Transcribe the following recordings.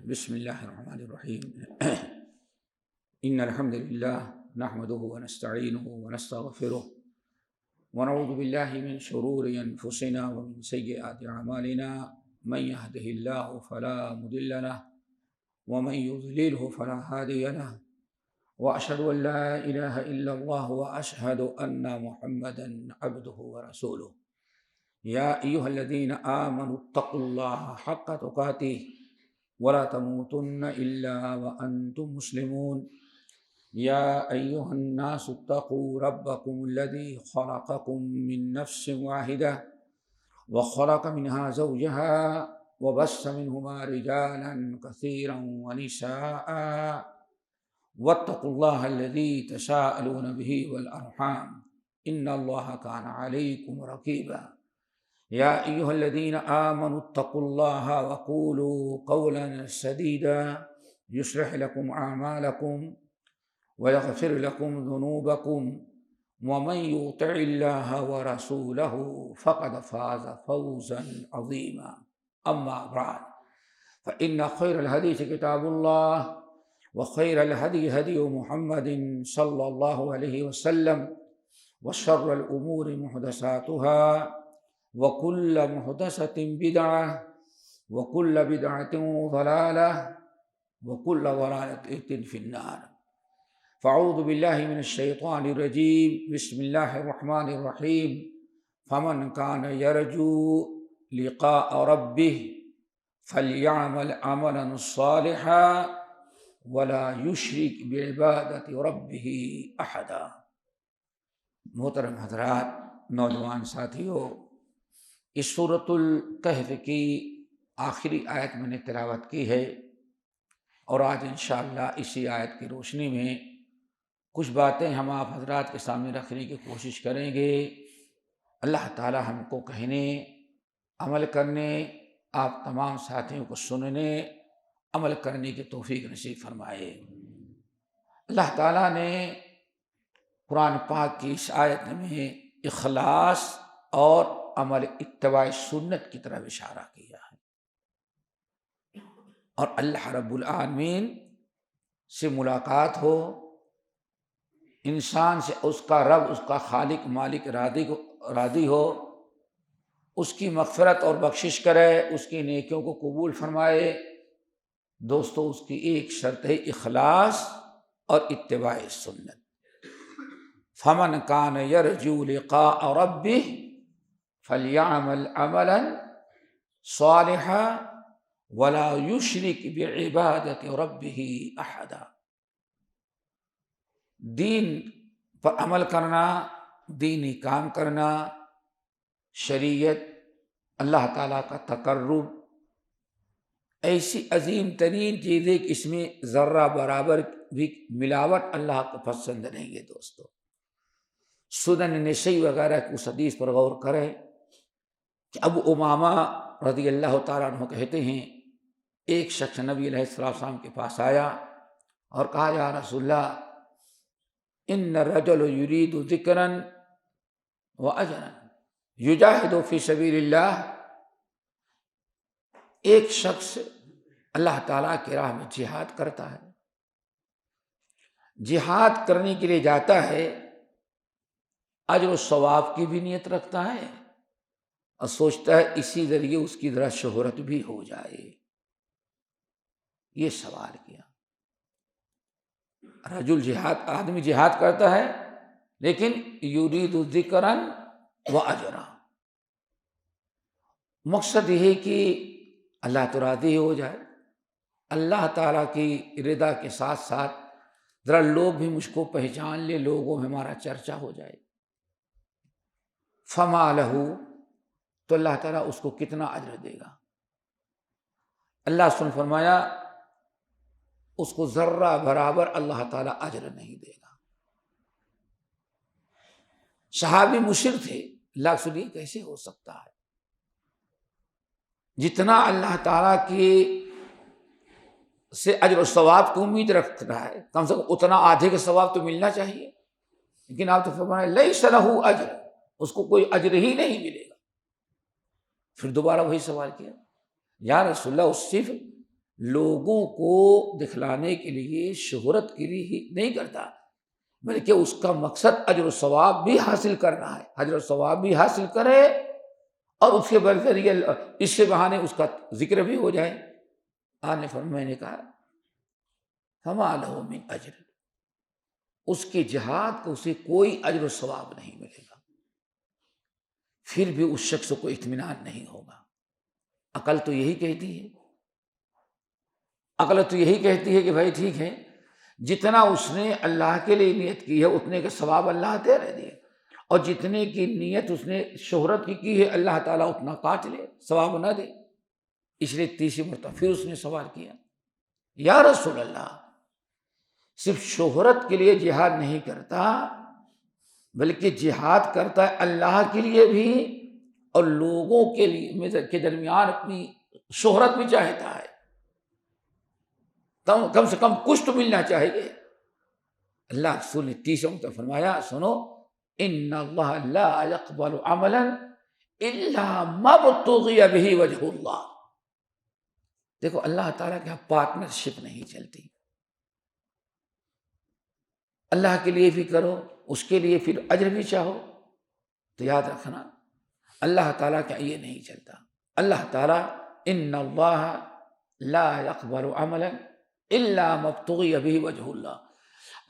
بسم اللہ الرحمن الرحیم ان الحمد للہ نحمده ونستعینه ونستغفره ونعوذ باللہ من شرور انفسنا ومن سیئات اعمالنا من يهده الله فلا مضل له ومن يضلله فلا هادي له واشهد ان لا اله الا الله واشهد ان محمدا عبده ورسوله یا ایھا الذین آمنوا اتقوا اللہ حق تقاته ولا تموتن الا وانتم مسلمون یا ایھا الناس اتقوا ربکم الذی خلقکم من نفس واحدہ وخلق منها زوجها وبث منهما رجالا كثيرا ونساء واتقوا الله الذی تساءلون به والارحام ان اللہ كان علیکم رقیبا یا ایھا الذین آمنوا اتقوا اللہ وقولوا قولا سدیدا یصلح لکم اعمالکم ویغفر لکم ذنوبکم ومن یطع اللہ ورسولہ فقد فاز فوزا عظیما اما بعد فإن خیر الحدیث کتاب اللہ وخیر الہدی ہدی محمد صلی اللہ علیہ وسلم وشر الامور محدثاتها وَكُلَّ مُحْدَثَةٍ بِدْعَةٍ وَكُلَّ بِدْعَةٍ ضَلَالَةٍ وَكُلَّ ضَلَالَةٍ فِي النَّارِ فَأَعُوذُ بِاللَّهِ مِنَ الشَّيْطَانِ الرَّجِيمِ بِسْمِ اللَّهِ الرَّحْمَنِ الرَّحِيمِ فَمَنْ كَانَ يَرْجُو لِقَاءَ رَبِّهِ فَلْيَعْمَلْ عَمَلًا صَالِحًا وَلَا يُشْرِكْ بِعِبَادَةِ رَبِّهِ أَحَدًا۔ محترم حضرات، نوجوان ساتھیو، اس سورۃ الکہف کی آخری آیت میں نے تلاوت کی ہے، اور آج انشاءاللہ اسی آیت کی روشنی میں کچھ باتیں ہم آپ حضرات کے سامنے رکھنے کی کوشش کریں گے۔ اللہ تعالی ہم کو کہنے، عمل کرنے، آپ تمام ساتھیوں کو سننے، عمل کرنے کی توفیق نصیب فرمائے۔ اللہ تعالیٰ نے قرآن پاک کی اس آیت میں اخلاص اور عمل اتباع سنت کی طرف اشارہ کیا ہے، اور اللہ رب العالمین سے ملاقات ہو، انسان سے اس کا رب، اس کا خالق مالک راضی ہو، اس کی مغفرت اور بخشش کرے، اس کی نیکیوں کو قبول فرمائے۔ دوستو، اس کی ایک شرط ہے اخلاص اور اتباع سنت۔ فمن کان یرجو لقاء ربہ فلیعمل عملا صالحا ولا یشرک بعبادۃ ربہ احدا۔ دین پر عمل کرنا، دینی کام کرنا، شریعت، اللہ تعالیٰ کا تقرب، ایسی عظیم ترین چیزیں کہ اس میں ذرہ برابر بھی ملاوٹ اللہ کو پسند نہیں ہے۔ دوستو، سنن نسائی وغیرہ کی اس حدیث پر غور کریں کہ ابو امامہ رضی اللہ تعالیٰ عنہ کہتے ہیں، ایک شخص نبی علیہ السلام کے پاس آیا اور کہا، یا رسول اللہ، ان الرجل یرید ذکرا واجرا یجاہد فی سبیل اللہ۔ ایک شخص اللہ تعالیٰ کی راہ میں جہاد کرتا ہے، جہاد کرنے کے لیے جاتا ہے، اجر و ثواب کی بھی نیت رکھتا ہے، اور سوچتا ہے اسی ذریعے اس کی ذرا شہرت بھی ہو جائے۔ یہ سوال کیا، آدمی جہاد کرتا ہے لیکن یرید ذکرا و اجرا، مقصد یہ ہے کہ اللہ تو راضی ہو جائے، اللہ تعالیٰ کی رضا کے ساتھ ساتھ ذرا لوگ بھی مجھ کو پہچان لے، لوگوں میں ہمارا چرچا ہو جائے۔ فما لہ، تو اللہ تعالیٰ اس کو کتنا اجر دے گا؟ اللہ سن فرمایا، اس کو ذرہ برابر اللہ تعالیٰ اجر نہیں دے گا۔ صحابی مشرک تھے، اللہ سنیے کیسے ہو سکتا ہے؟ جتنا اللہ تعالیٰ کی سے اجر و ثواب کی امید رکھتا ہے، کم سے کم اتنا آدھے کا ثواب تو ملنا چاہیے، لیکن آپ تو فرمایا لیس لہ اجر، اس کو کوئی اجر ہی نہیں ملے گا۔ پھر دوبارہ وہی سوال کیا، یا رسول اللہ، صرف لوگوں کو دکھلانے کے لیے، شہرت کے لیے ہی نہیں کرتا، بلکہ اس کا مقصد اجر و ثواب بھی حاصل کرنا ہے، اجر و ثواب بھی حاصل کرے اور اس کے ذریعے اس کے بہانے اس کا ذکر بھی ہو جائے۔ آپ نے فرمایا، میں نے کہا فما لہ من اجر، اس کے جہاد کو اسے کوئی اجر و ثواب نہیں ملے گا، پھر بھی اس شخص کو اطمینان نہیں ہوگا۔ عقل تو یہی کہتی ہے، عقل تو یہی کہتی ہے کہ بھائی ٹھیک ہے، جتنا اس نے اللہ کے لیے نیت کی ہے اتنے کا ثواب اللہ دے رہے دے، اور جتنے کی نیت اس نے شہرت کی ہے اللہ تعالیٰ اتنا کاٹ لے، ثواب نہ دے۔ اس لیے تیسری مرتبہ پھر اس نے سوال کیا، یا رسول اللہ، صرف شہرت کے لیے جہاد نہیں کرتا بلکہ جہاد کرتا ہے اللہ کے لیے بھی، اور لوگوں کے لیے کے درمیان اپنی شہرت بھی چاہتا ہے، کم سے کم کچھ تو ملنا چاہیے۔ اللہ رسول نے تیسرے مرتبہ فرمایا، سنو، ان اللہ لا يقبل عملا الا ما ابتغي به وجه اللہ۔ دیکھو اللہ تعالیٰ کے یہاں پارٹنرشپ نہیں چلتی، اللہ کے لیے بھی کرو، اس کے لیے پھر اجر بھی چاہو، تو یاد رکھنا اللہ تعالیٰ کا یہ نہیں چلتا۔ اللہ تعالیٰ ان اللہ لا يقبل عملا الا ما ابتغي به وجه اللہ،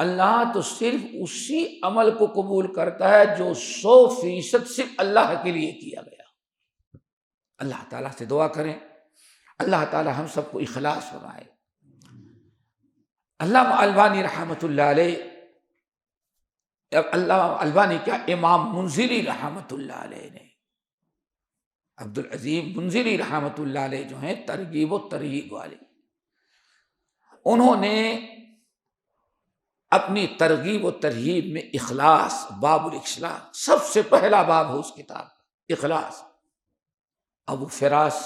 اللہ تو صرف اسی عمل کو قبول کرتا ہے جو 100% صرف اللہ کے لیے کیا گیا۔ اللہ تعالیٰ سے دعا کریں اللہ تعالیٰ ہم سب کو اخلاص فرمائے۔ علامہ البانی رحمۃ اللہ علیہ، علامہ البانی کیا، امام منذری رحمۃ اللہ علیہ نے، عبد العظیم منذری رحمۃ اللہ علیہ جو ہیں ترغیب و ترہیب والے، انہوں نے اپنی ترغیب و ترہیب میں اخلاص، باب الاخلاص، سب سے پہلا باب ہے اس کتاب اخلاص۔ ابو فراس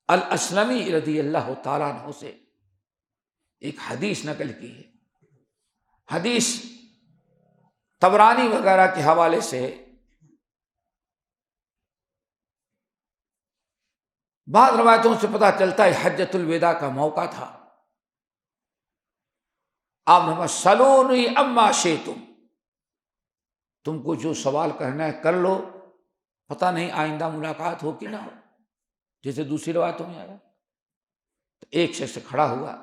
الاسلمی رضی اللہ تعالیٰ عنہ سے ایک حدیث نقل کی ہے، حدیث طبرانی وغیرہ کے حوالے سے، بعض روایتوں سے پتہ چلتا ہے حجۃ الوداع کا موقع تھا۔ آپ نے سلونی اما شئتم، تم کو جو سوال کرنا ہے کر لو، پتہ نہیں آئندہ ملاقات ہو کہ نہ ہو، جیسے دوسری روایتوں میں آیا۔ تو ایک شخص کھڑا ہوا،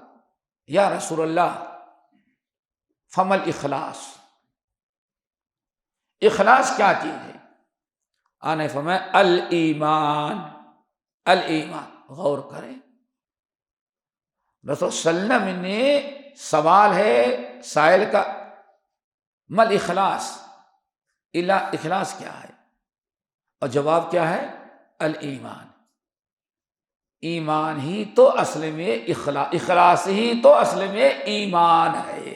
یا رسول اللہ فما الاخلاص، اخلاص کیا چیز ہے؟ آنے فرمایا الایمان، الایمان۔ غور کریں، رسول صلی اللہ علیہ وسلم نے سوال ہے سائل کا، مل اخلاص، اخلاص کیا ہے؟ اور جواب کیا ہے؟ الایمان۔ ایمان ہی تو اصل میں اخلاص ہی تو اصل میں ایمان ہے۔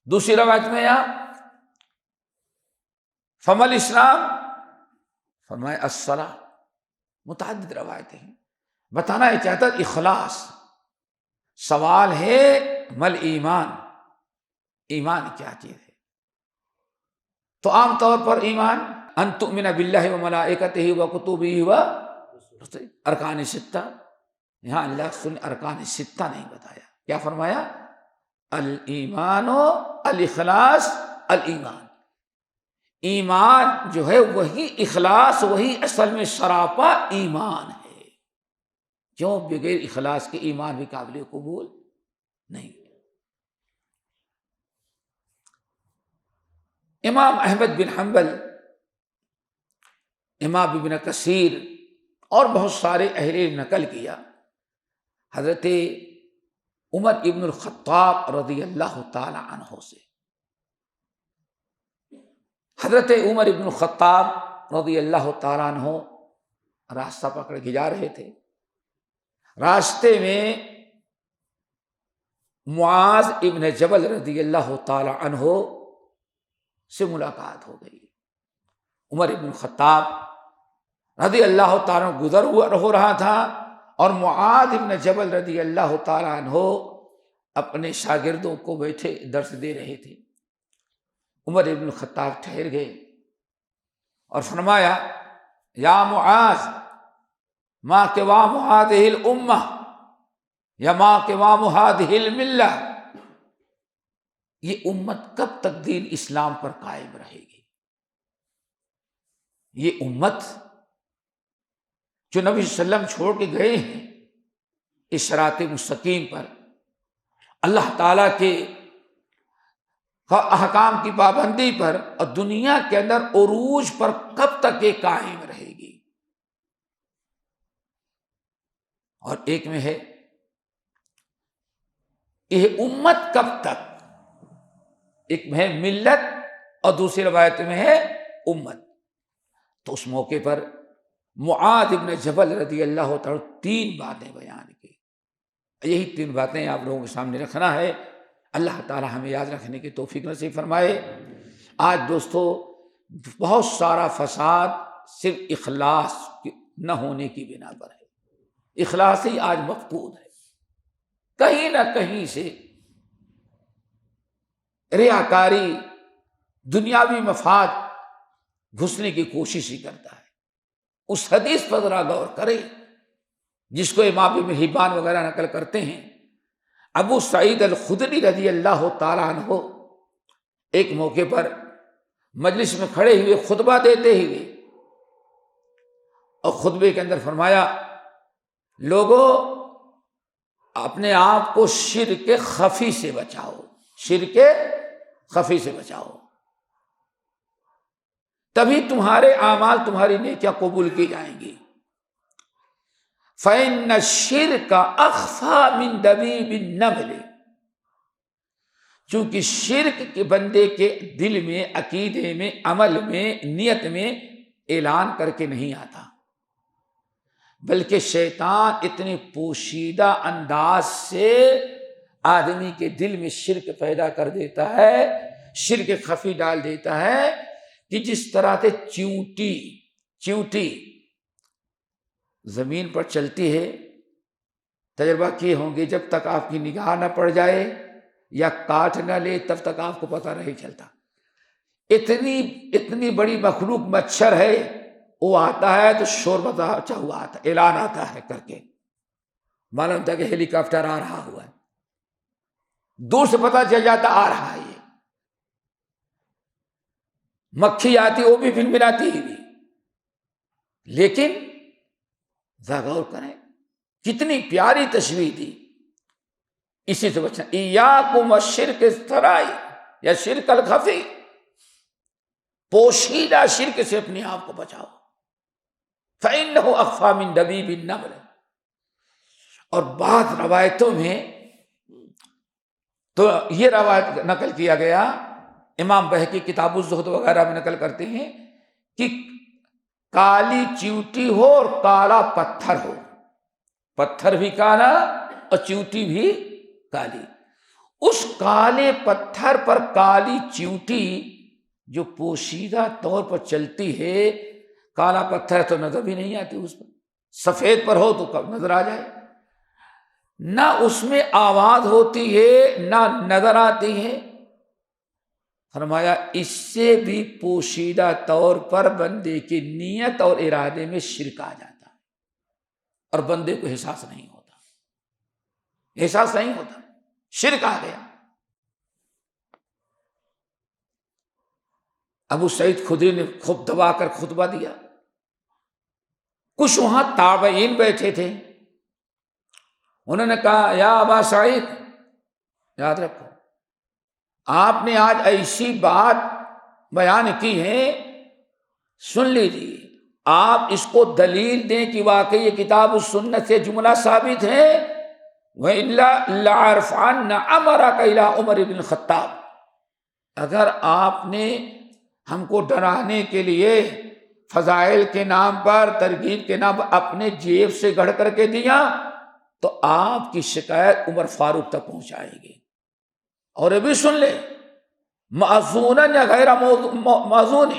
دوسری روایت میں یا فما الاسلام، فرمایا الصلاۃ۔ متعدد روایتیں ہیں، بتانا یہ چاہتا ہے اخلاص۔ سوال ہے مل ایمان، ایمان کیا چیز ہے؟ تو عام طور پر ایمان ان تؤمن باللہ و ملائکتہ و کتبہ و ارکان ستہ، یہاں اللہ سن ارکان ستہ نہیں بتایا، کیا فرمایا؟ الایمان و الاخلاص، الایمان، ایمان جو ہے وہی اخلاص، وہی اصل میں سراپا ایمان ہے، کیوں؟ بغیر اخلاص کے ایمان بھی قابل قبول نہیں۔ امام احمد بن حنبل، امام ابن کثیر اور بہت سارے اہل علم نقل کیا، حضرت عمر ابن الخطاب رضی اللہ تعالی عنہ سے، حضرت عمر ابن الخطاب رضی اللہ تعالی عنہ راستہ پکڑ کے جا رہے تھے، راستے میں معاذ ابن جبل رضی اللہ تعالی عنہ سے ملاقات ہو گئی۔ عمر ابن الخطاب رضی اللہ تعالیٰ عنہ گزر ہو رہا تھا، اور معاذ ابن جبل رضی اللہ تعالیٰ عنہ اپنے شاگردوں کو بیٹھے درس دے رہے تھے۔ عمر ابن الخطاب ٹھہر گئے اور فرمایا، یا معاذ ما قوام هذه الامہ یا ما قوام هذه الملہ، یہ امت کب تک دین اسلام پر قائم رہے گی؟ یہ امت جو نبی صلی اللہ علیہ وسلم چھوڑ کے گئے ہیں اس صراط مستقیم پر، اللہ تعالیٰ کے احکام کی پابندی پر، اور دنیا کے اندر عروج پر کب تک یہ قائم رہے گی؟ اور ایک میں ہے یہ امت کب تک، ایک میں ہے ملت اور دوسری روایت میں ہے امت۔ تو اس موقع پر معاذ ابن جبل رضی اللہ تعالیٰ 3 باتیں بیان کی۔ یہی 3 باتیں آپ لوگوں کے سامنے رکھنا ہے۔ اللہ تعالیٰ ہمیں یاد رکھنے کی توفیق نصیب فرمائے۔ آج دوستو بہت سارا فساد صرف اخلاص نہ ہونے کی بنا پر ہے، اخلاص ہی آج مفقود ہے، کہیں نہ کہیں سے ریاکاری، دنیاوی مفاد گھسنے کی کوشش ہی کرتا ہے۔ اس حدیث پر ذرا غور کریں جس کو امام ابن حبان وغیرہ نقل کرتے ہیں۔ ابو سعید الخدری رضی اللہ تعالیٰ عنہ ایک موقع پر مجلس میں کھڑے ہوئے خطبہ دیتے ہوئے، اور خطبے کے اندر فرمایا، لوگوں اپنے آپ کو شرک خفی سے بچاؤ، شرک خفی سے بچاؤ، تبھی تمہارے اعمال، تمہاری نیکیاں قبول کی جائیں گی۔ فَإِنَّ الشِّرْكَ أَخْفَى مِن دَبِيبِ النَّمْلِ، چونکہ شرک کے بندے کے دل میں، عقیدے میں، عمل میں، نیت میں اعلان کر کے نہیں آتا، بلکہ شیطان اتنے پوشیدہ انداز سے آدمی کے دل میں شرک پیدا کر دیتا ہے، شرک خفی ڈال دیتا ہے، کہ جس طرح سے چیونٹی زمین پر چلتی ہے، تجربہ کیے ہوں گے، جب تک آپ کی نگاہ نہ پڑ جائے یا کاٹ نہ لے تب تک آپ کو پتہ نہیں چلتا۔ اتنی بڑی مخلوق مچھر ہے، وہ آتا ہے تو شور مچا ہوا آتا ہے، اعلان آتا ہے کر کے، معلوم تھا کہ ہیلی کاپٹر آ رہا ہوا ہے، دور سے پتہ چل جاتا آ رہا ہے۔ یہ مکھی آتی وہ بھی بھنبھناتی ہی بھی، لیکن ذرا غور کریں کتنی پیاری تشبیہ دی۔ اسی سے بچنا، ایاکم الشرک الثرائی یا شرک الخفی، پوشیدہ شرک سے اپنے آپ کو بچاؤ۔ فَإِنَّهُ أَخْفَى مِن دَبِيبِ النَّمْلِ۔ اور بعض روایتوں میں تو یہ روایت نقل کیا گیا، امام بہقی کتاب الزہد وغیرہ میں نقل کرتے ہیں کہ کالی چیونٹی ہو اور کالا پتھر ہو، پتھر بھی کالا اور چیونٹی بھی کالی، اس کالے پتھر پر کالی چیونٹی جو پوشیدہ طور پر چلتی ہے، کالا پتھر تو نظر بھی نہیں آتی اس پر، سفید پر ہو تو کب نظر آ جائے، نہ اس میں آواز ہوتی ہے نہ نظر آتی ہے۔ فرمایا اس سے بھی پوشیدہ طور پر بندے کی نیت اور ارادے میں شرک آ جاتا ہے، اور بندے کو احساس نہیں ہوتا، احساس نہیں ہوتا، شرک آ گیا۔ ابو سعید خدری نے خوب دبا کر خطبہ دیا، کچھ وہاں تابعین بیٹھے تھے، انہوں نے کہا، یا ابا سعید، یاد رکھو آپ نے آج ایسی بات بیان کی ہے، سن لیجیے، آپ اس کو دلیل دیں کہ واقعی یہ کتاب السنت سے جملہ ثابت ہے، وَإِلَّا لَعَرْفَعَنَّ أَمْرَكَ إِلَىٰ عمر بن الخطاب، اگر آپ نے ہم کو ڈرانے کے لیے فضائل کے نام پر، ترغیب کے نام پر اپنے جیب سے گڑھ کر کے دیا تو آپ کی شکایت عمر فاروق تک پہنچائیں گے۔ اور یہ بھی سن لے، معذونا یا غیر معذون،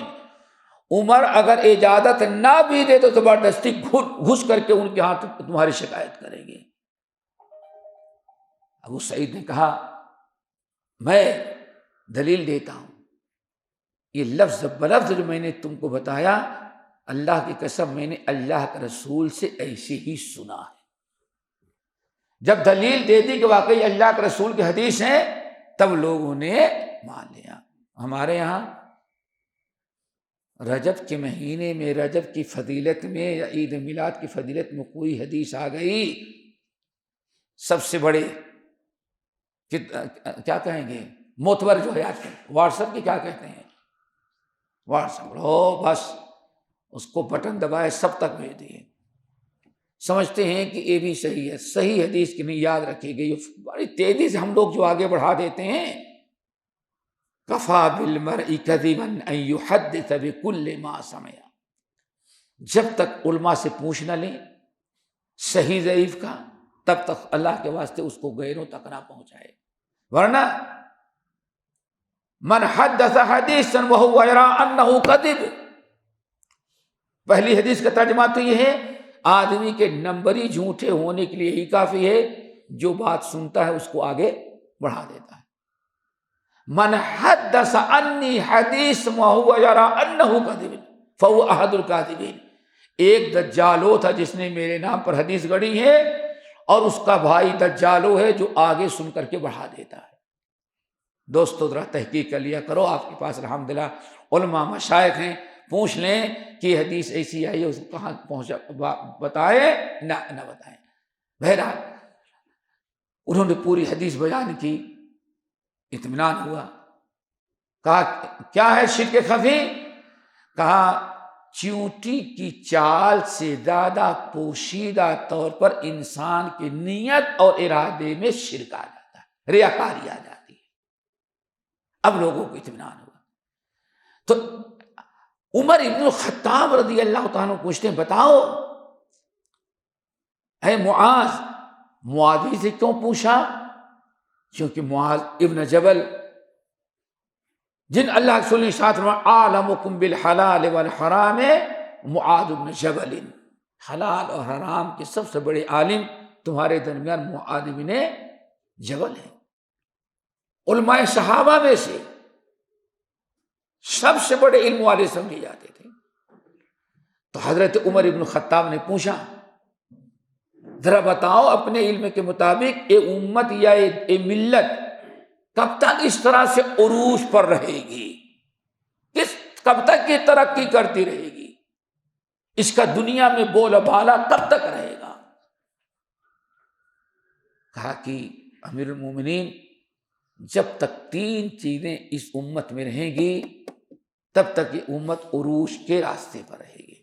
عمر اگر اجازت نہ بھی دے تو زبردستی گھس کر کے ان کے ہاتھ تمہاری شکایت کریں گے۔ ابو سعید نے کہا، میں دلیل دیتا ہوں، یہ لفظ بلفظ جو میں نے تم کو بتایا، اللہ کی قسم میں نے اللہ کے رسول سے ایسے ہی سنا ہے۔ جب دلیل دے دی کہ واقعی اللہ کے رسول کی حدیث ہے تب لوگوں نے مان لیا۔ ہمارے یہاں رجب کے مہینے میں رجب کی فضیلت میں یا عید میلاد کی فضیلت میں کوئی حدیث آ گئی، سب سے بڑے کیا کہیں گے معتبر جو ہے آج کل واٹس ایپ کی کیا کہتے ہیں، واٹس ایپ ہو بس اس کو بٹن دبائے سب تک بھیج دیے، سمجھتے ہیں کہ یہ بھی صحیح ہے، صحیح حدیث کی نہیں یاد رکھی گئی، بڑی تیزی سے ہم لوگ جو آگے بڑھا دیتے ہیں۔ کفا بالمرء کذبا ان یحدث بکل ما سمع، جب تک علماء سے پوچھ نہ لیں صحیح ضعیف کا تب تک اللہ کے واسطے اس کو غیروں تک نہ پہنچائے، ورنہ من حدث حدیثا وهو یرى انه کذب، پہلی حدیث کا ترجمہ تو یہ ہے آدمی کے نمبری جھوٹے ہونے کے لیے ہی کافی ہے جو بات سنتا ہے اس کو آگے بڑھا دیتا ہے۔ من حدث عنی حدیث وهو یرى انه کذب فهو احد الکاذبین، ایک دجالو تھا جس نے میرے نام پر حدیث گڑھی ہے اور اس کا بھائی دجالو ہے جو آگے سن کر کے بڑھا دیتا ہے۔ دوستو ذرا تحقیق کر لیا کرو، آپ کے پاس الحمدللہ علماء مشائخ ہیں، پوچھ لیں کہ حدیث ایسی آئی ہے اس کو کہاں پہنچا بتائے نہ بتائیں۔ بہرحال انہوں نے پوری حدیث بیان کی، اطمینان ہوا۔ کہا کیا ہے شرک خفی؟ کہا چیونٹی کی چال سے زیادہ پوشیدہ طور پر انسان کی نیت اور ارادے میں شرک آ جاتا ہے، ریاکاری آ جاتی ہے۔ اب لوگوں کو اطمینان ہوا تو عمر ابن الخطاب رضی اللہ تعالیٰ پوچھتے ہیں بتاؤ اے معاذ، معاذ سے کیوں پوچھا؟ کیونکہ معاذ ابن جبل جن اللہ کے رسول نے ساتھ میں عالمکم بالحلال والحرام معاذ ابن جبل، حلال اور حرام کے سب سے بڑے عالم تمہارے درمیان معاذ ابن جبل ہے۔ علماء صحابہ میں سے سب سے بڑے علم والے سمجھے جاتے تھے۔ تو حضرت عمر ابن خطاب نے پوچھا ذرا بتاؤ اپنے علم کے مطابق یہ امت یا یہ ملت کب تک اس طرح سے عروج پر رہے گی، کب تک یہ ترقی کرتی رہے گی، اس کا دنیا میں بولا بالا کب تک رہے گا؟ کہا کہ امیر المومنین جب تک تین چیزیں اس امت میں رہیں گی تب تک یہ امت عروج کے راستے پر رہے گی،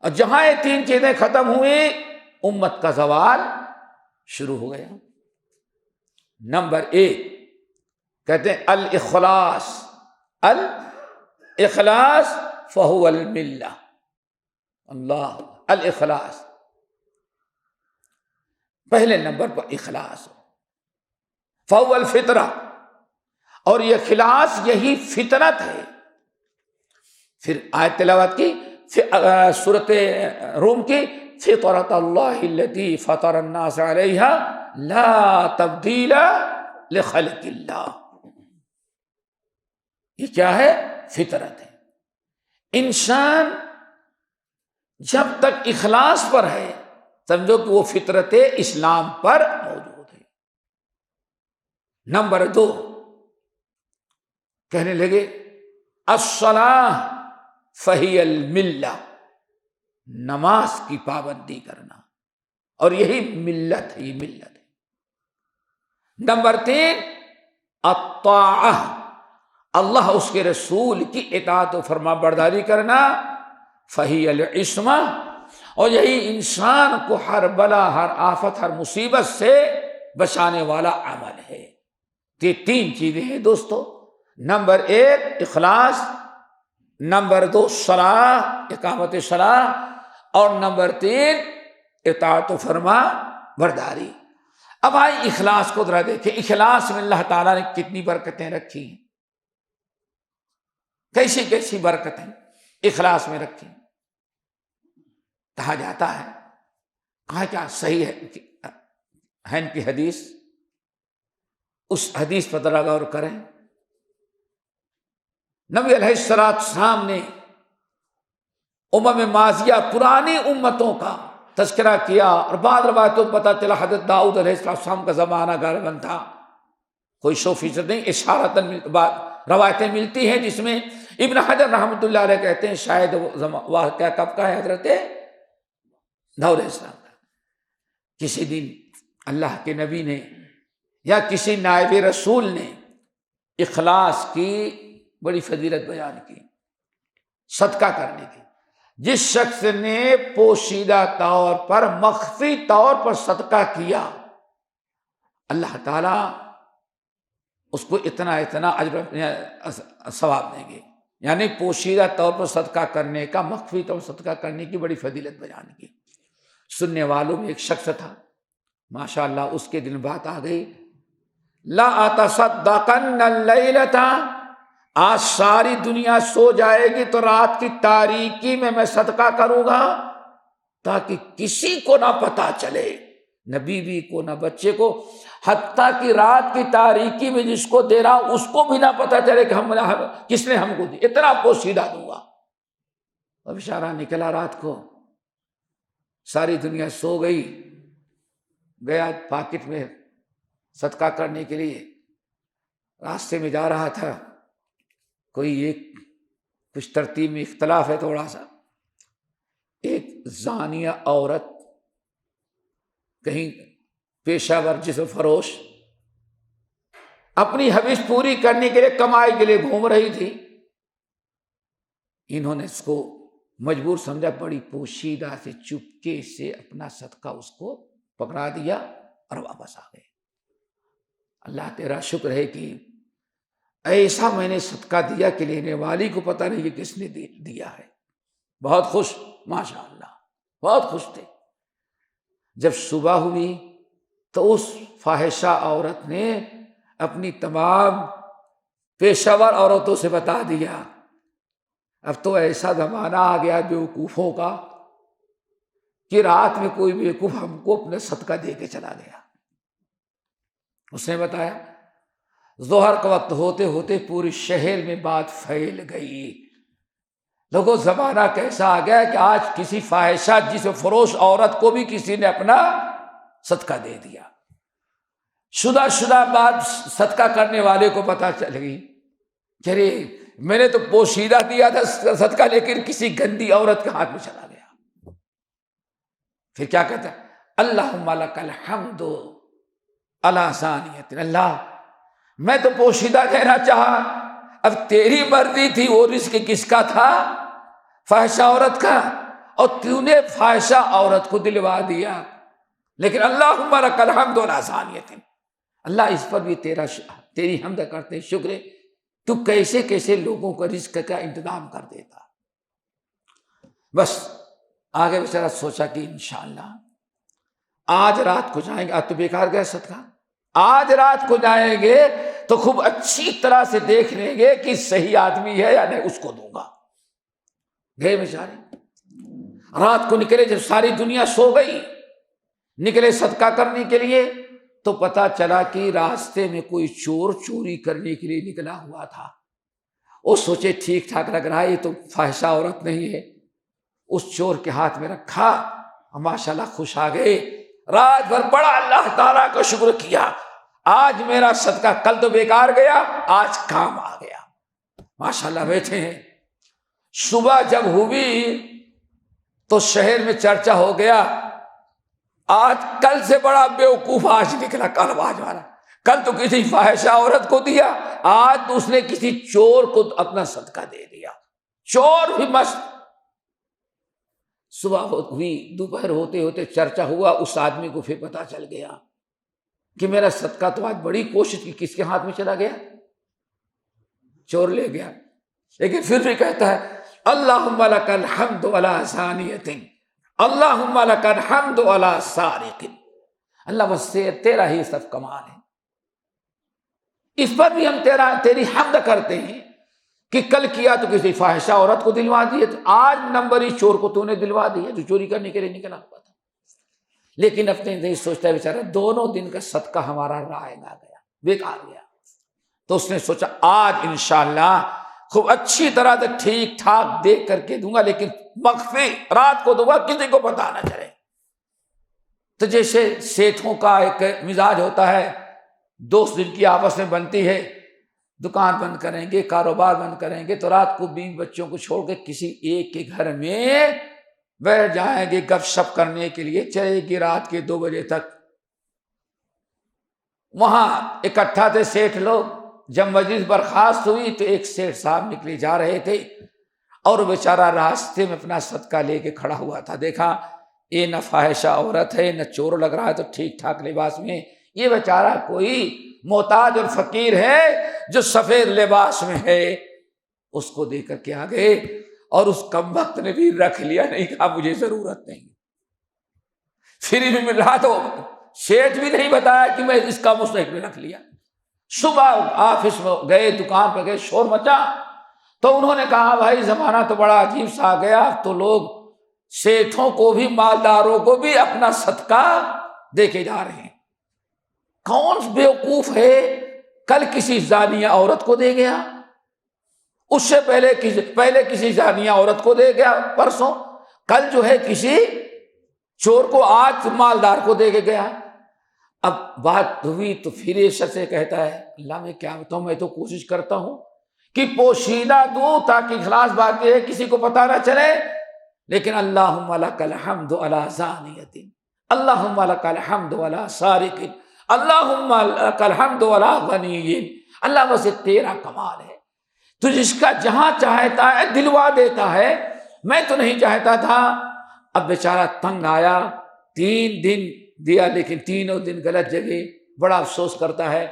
اور جہاں یہ تین چیزیں ختم ہوئی امت کا زوال شروع ہو گیا۔ نمبر ایک کہتے ہیں الاخلاص، الاخلاص فہو الملہ، اللہ الاخلاص، پہلے نمبر پر اخلاص ہو، فہو الفطرہ، اور یہ اخلاص یہی فطرت ہے۔ پھر آیت تلاوت کی سورۃ روم کی فطرۃ اللہ التی فطر الناس علیہا لا تبدیل لخلق اللہ، یہ کیا ہے؟ فطرت ہے۔ انسان جب تک اخلاص پر ہے سمجھو کہ وہ فطرت اسلام پر موجود ہے۔ نمبر دو کہنے لگے الصلاۃ فہی الملہ، نماز کی پابندی کرنا، اور یہی ملت ہے، یہ ملت ہے۔ نمبر تین الطاعہ، اللہ اس کے رسول کی اطاعت و فرما برداری کرنا، فہی العصمہ، اور یہی انسان کو ہر بلا، ہر آفت، ہر مصیبت سے بچانے والا عمل ہے۔ یہ تین چیزیں ہیں دوستو، نمبر ایک اخلاص، نمبر دو صلاح، اقامت صلاح، اور نمبر تین اطاعت و فرما برداری۔ اب آئی اخلاص کو ذرا دیکھیں، اخلاص میں اللہ تعالیٰ نے کتنی برکتیں رکھی ہیں، کیسی کیسی برکتیں اخلاص میں رکھی ہیں۔ کہا جاتا ہے، کہا کیا صحیح ہے ان کی حدیث، اس حدیث پر ذرا غور کریں۔ نبی علیہ السلام نے ماضیہ پرانی امتوں کا تذکرہ کیا، اور بعض روایتوں میں پتہ چلا حضرت داؤد علیہ السلام کا زمانہ غالباً تھا، کوئی 100% نہیں، اشارتاً روایتیں ملتی ہیں جس میں ابن حجر رحمۃ اللہ علیہ کہتے ہیں شاید واقعہ کب کا ہے، حضرت داؤد علیہ السلام کا۔ کسی دن اللہ کے نبی نے یا کسی نائب رسول نے اخلاص کی بڑی فضیلت بیان کی، صدقہ کرنے کی۔ جس شخص نے پوشیدہ طور پر، مخفی طور پر صدقہ کیا، اللہ تعالیٰ اس کو اتنا اجر ثواب دیں گے۔ یعنی پوشیدہ طور پر صدقہ کرنے کا، مخفی طور پر صدقہ کرنے کی بڑی فضیلت بیان کی۔ سننے والوں میں ایک شخص تھا، ماشاءاللہ اس کے دن بات آ گئی، لا اتصدقن اللیلۃ، آج ساری دنیا سو جائے گی تو رات کی تاریکی میں صدقہ کروں گا تاکہ کسی کو نہ پتہ چلے، نہ بیوی کو نہ بچے کو، حتیٰ کہ رات کی تاریکی میں جس کو دے رہا اس کو بھی نہ پتہ چلے کہ کس نے ہم کو دی، اتنا پوشیدہ دوں گا۔ اب اشارہ نکلا رات کو، ساری دنیا سو گئی، گیا پاکٹ میں صدقہ کرنے کے لیے، راستے میں جا رہا تھا، کوئی ایک کچھ ترتیب میں اختلاف ہے تھوڑا سا، ایک زانیہ عورت کہیں پیشہ ور جسم فروش اپنی حویج پوری کرنے کے لیے، کمائی کے لیے گھوم رہی تھی، انہوں نے اس کو مجبور سمجھا، بڑی پوشیدہ سے چپکے سے اپنا صدقہ اس کو پکڑا دیا اور واپس آ گئے۔ اللہ تیرا شکر ہے کہ ایسا میں نے صدقہ دیا کہ لینے والی کو پتہ نہیں کہ کس نے دیا ہے۔ بہت خوش، ماشاءاللہ بہت خوش تھے۔ جب صبح ہوئی تو اس فاحشہ عورت نے اپنی تمام پیشہ ور عورتوں سے بتا دیا، اب تو ایسا زمانہ آ گیا بیوقوفوں کا کہ رات میں کوئی بیوقوف ہم کو اپنا صدقہ دے کے چلا گیا۔ اس نے بتایا ظہر کا وقت ہوتے ہوتے پورے شہر میں بات پھیل گئی، لوگوں زمانہ کیسا آ گیا کہ آج کسی فاحشہ جسم فروش عورت کو بھی کسی نے اپنا صدقہ دے دیا۔ شدہ بات صدقہ کرنے والے کو پتہ چل گئی کہ ارے میں نے تو پوشیدہ دیا تھا صدقہ، لیکن کسی گندی عورت کے ہاتھ میں چلا گیا۔ پھر کیا کہتا ہے، اللہم لک الحمد علی ثانیۃ، اللہ میں تو پوشیدہ دینا چاہا، اب تیری مرضی تھی، وہ رزق کس کا تھا؟ فاحشہ عورت کا، اور تو نے فاحشہ عورت کو دلوا دیا، لیکن اللہم لک الحمد علی ثانیۃ، اللہ اس پر بھی تیری حمد کرتے ہیں، شکر ہے تو کیسے کیسے لوگوں کا رزق کا انتظام کر دیتا۔ بس آگے بیچارہ سوچا کہ انشاءاللہ آج رات کو جائیں گے، آج تو بیکار گیا صدقہ، آج رات کو جائیں گے تو خوب اچھی طرح سے دیکھ لیں گے کہ صحیح آدمی ہے یا نہیں، اس کو دوں گا۔ گئے بیچارے، رات کو نکلے، جب ساری دنیا سو گئی، نکلے صدقہ کرنے کے لیے تو پتا چلا کہ راستے میں کوئی چور چوری کرنے کے لیے نکلا ہوا تھا۔ وہ سوچے ٹھیک ٹھاک لگ رہا ہے، یہ تو فاحشہ عورت نہیں ہے، اس چور کے ہاتھ میں رکھا، ماشاءاللہ خوش آ گئے، رات بھر بڑا اللہ تعالیٰ کا شکر کیا، آج میرا صدقہ کل تو بیکار گیا، آج کام آ گیا۔ ماشاءاللہ بیٹھے ہیں، صبح جب ہوئی تو شہر میں چرچا ہو گیا، آج کل سے بڑا بیوقوف آج نکلا کل آج والا، کل تو کسی فاحشہ عورت کو دیا، آج تو اس نے کسی چور کو اپنا صدقہ دے دیا، چور بھی مست۔ صبح ہوئی، دوپہر ہوتے ہوتے چرچا ہوا، اس آدمی کو پھر پتا چل گیا کہ میرا صدقہ تو آج بڑی کوشش کی، کس کے ہاتھ میں چلا گیا؟ چور لے گیا، لیکن پھر بھی کہتا ہے اللہم لک الحمد علی ثانیۃ، اللہم لک الحمد علی سارق، اللہ بس تیرا ہی سب کمال ہے، اس پر بھی ہم تیری حمد کرتے ہیں کہ کل کیا تو کسی فاحشہ عورت کو دلوا دیے، تو آج نمبری چور کو تو نے دلوا دیا جو چوری کرنے کے لیے نکلا ہوا تھا۔ لیکن اپنے نہیں سوچتا ہے بیچارہ، دونوں دن کا صدقہ ہمارا رائے نہ گیا، بیکار گیا۔ تو اس نے سوچا آج انشاءاللہ خوب اچھی طرح سے ٹھیک ٹھاک دیکھ کر کے دوں گا، لیکن مخفی رات کو دوں گا، کسی کو پتا نہ چلے۔ تو جیسے سیٹھوں کا ایک مزاج ہوتا ہے، دوست جن کی آپس میں بنتی ہے، دکان بند کریں گے، کاروبار بند کریں گے، تو رات کو بیوی بچوں کو چھوڑ کے کسی ایک کے گھر میں بیٹھ جائیں گے گپ شپ کرنے کے لیے، چلے گی رات کے 2 بجے تک۔ وہاں اکٹھا تھے سیٹھ لوگ، جب مجلس برخاست ہوئی تو ایک سیٹھ صاحب نکلے جا رہے تھے، اور بیچارہ راستے میں اپنا صدقہ لے کے کھڑا ہوا تھا۔ دیکھا یہ نہ فاحشہ عورت ہے، نہ چور لگ رہا ہے، تو ٹھیک ٹھاک لباس میں، یہ بیچارہ کوئی محتاج اور فقیر ہے جو سفید لباس میں ہے۔ اس کو دیکھ کر کے آ گئے، اور اس کم وقت نے بھی رکھ لیا، نہیں کہا مجھے ضرورت نہیں، فری میں مل رہا تو سیٹھ بھی نہیں بتایا کہ میں اس کا مستحق میں رکھ لیا۔ صبح آفس میں گئے، دکان پہ گئے، شور مچا، تو انہوں نے کہا بھائی زمانہ تو بڑا عجیب سا آ گیا، تو لوگ سیٹھوں کو بھی مالداروں کو بھی اپنا صدقہ دے کے جا رہے ہیں۔ کون بیوقوف ہے کل کسی زانیہ عورت کو دے گیا، اس سے پہلے کسی زانیہ عورت کو دے گیا، پرسوں کل جو ہے کسی چور کو، آج مالدار کو دے کے گیا۔ اب بات ہوئی تو پھر یہ سے کہتا ہے اللہ میں کیا بتاؤں، میں تو کوشش کرتا ہوں کہ پوشیدہ دوں تاکہ اخلاص باقی ہے، کسی کو پتہ نہ چلے، لیکن اللہم لک الحمد علی زانیۃ، اللہم لک الحمد علی سارق، اللہم لک الحمد علی غنی، اللہ بس تیرا کمال ہے، تو جس کا جہاں چاہتا ہے دلوا دیتا ہے، میں تو نہیں چاہتا تھا۔ اب بیچارہ تنگ آیا، 3 دن دیا لیکن تینوں دن غلط جگہ، بڑا افسوس کرتا ہے۔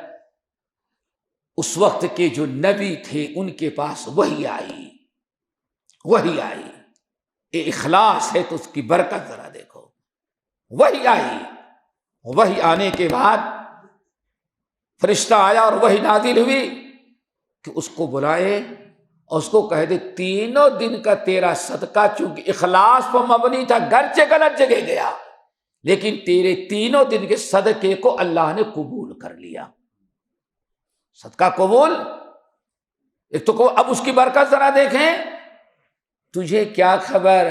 اس وقت کے جو نبی تھے ان کے پاس وحی آئی، یہ اخلاص ہے تو اس کی برکت ذرا دیکھو۔ وحی آئی، وحی آنے کے بعد فرشتہ آیا اور وحی نازل ہوئی کہ اس کو بلائے اور اس کو کہہ دے 3 دن کا تیرا صدقہ، چونکہ اخلاص پر مبنی تھا، گرچہ غلط جگہ گیا لیکن تیرے 3 دن کے صدقے کو اللہ نے قبول کر لیا۔ صدقہ قبول، ایک تو اب اس کی برکت ذرا دیکھیں، تجھے کیا خبر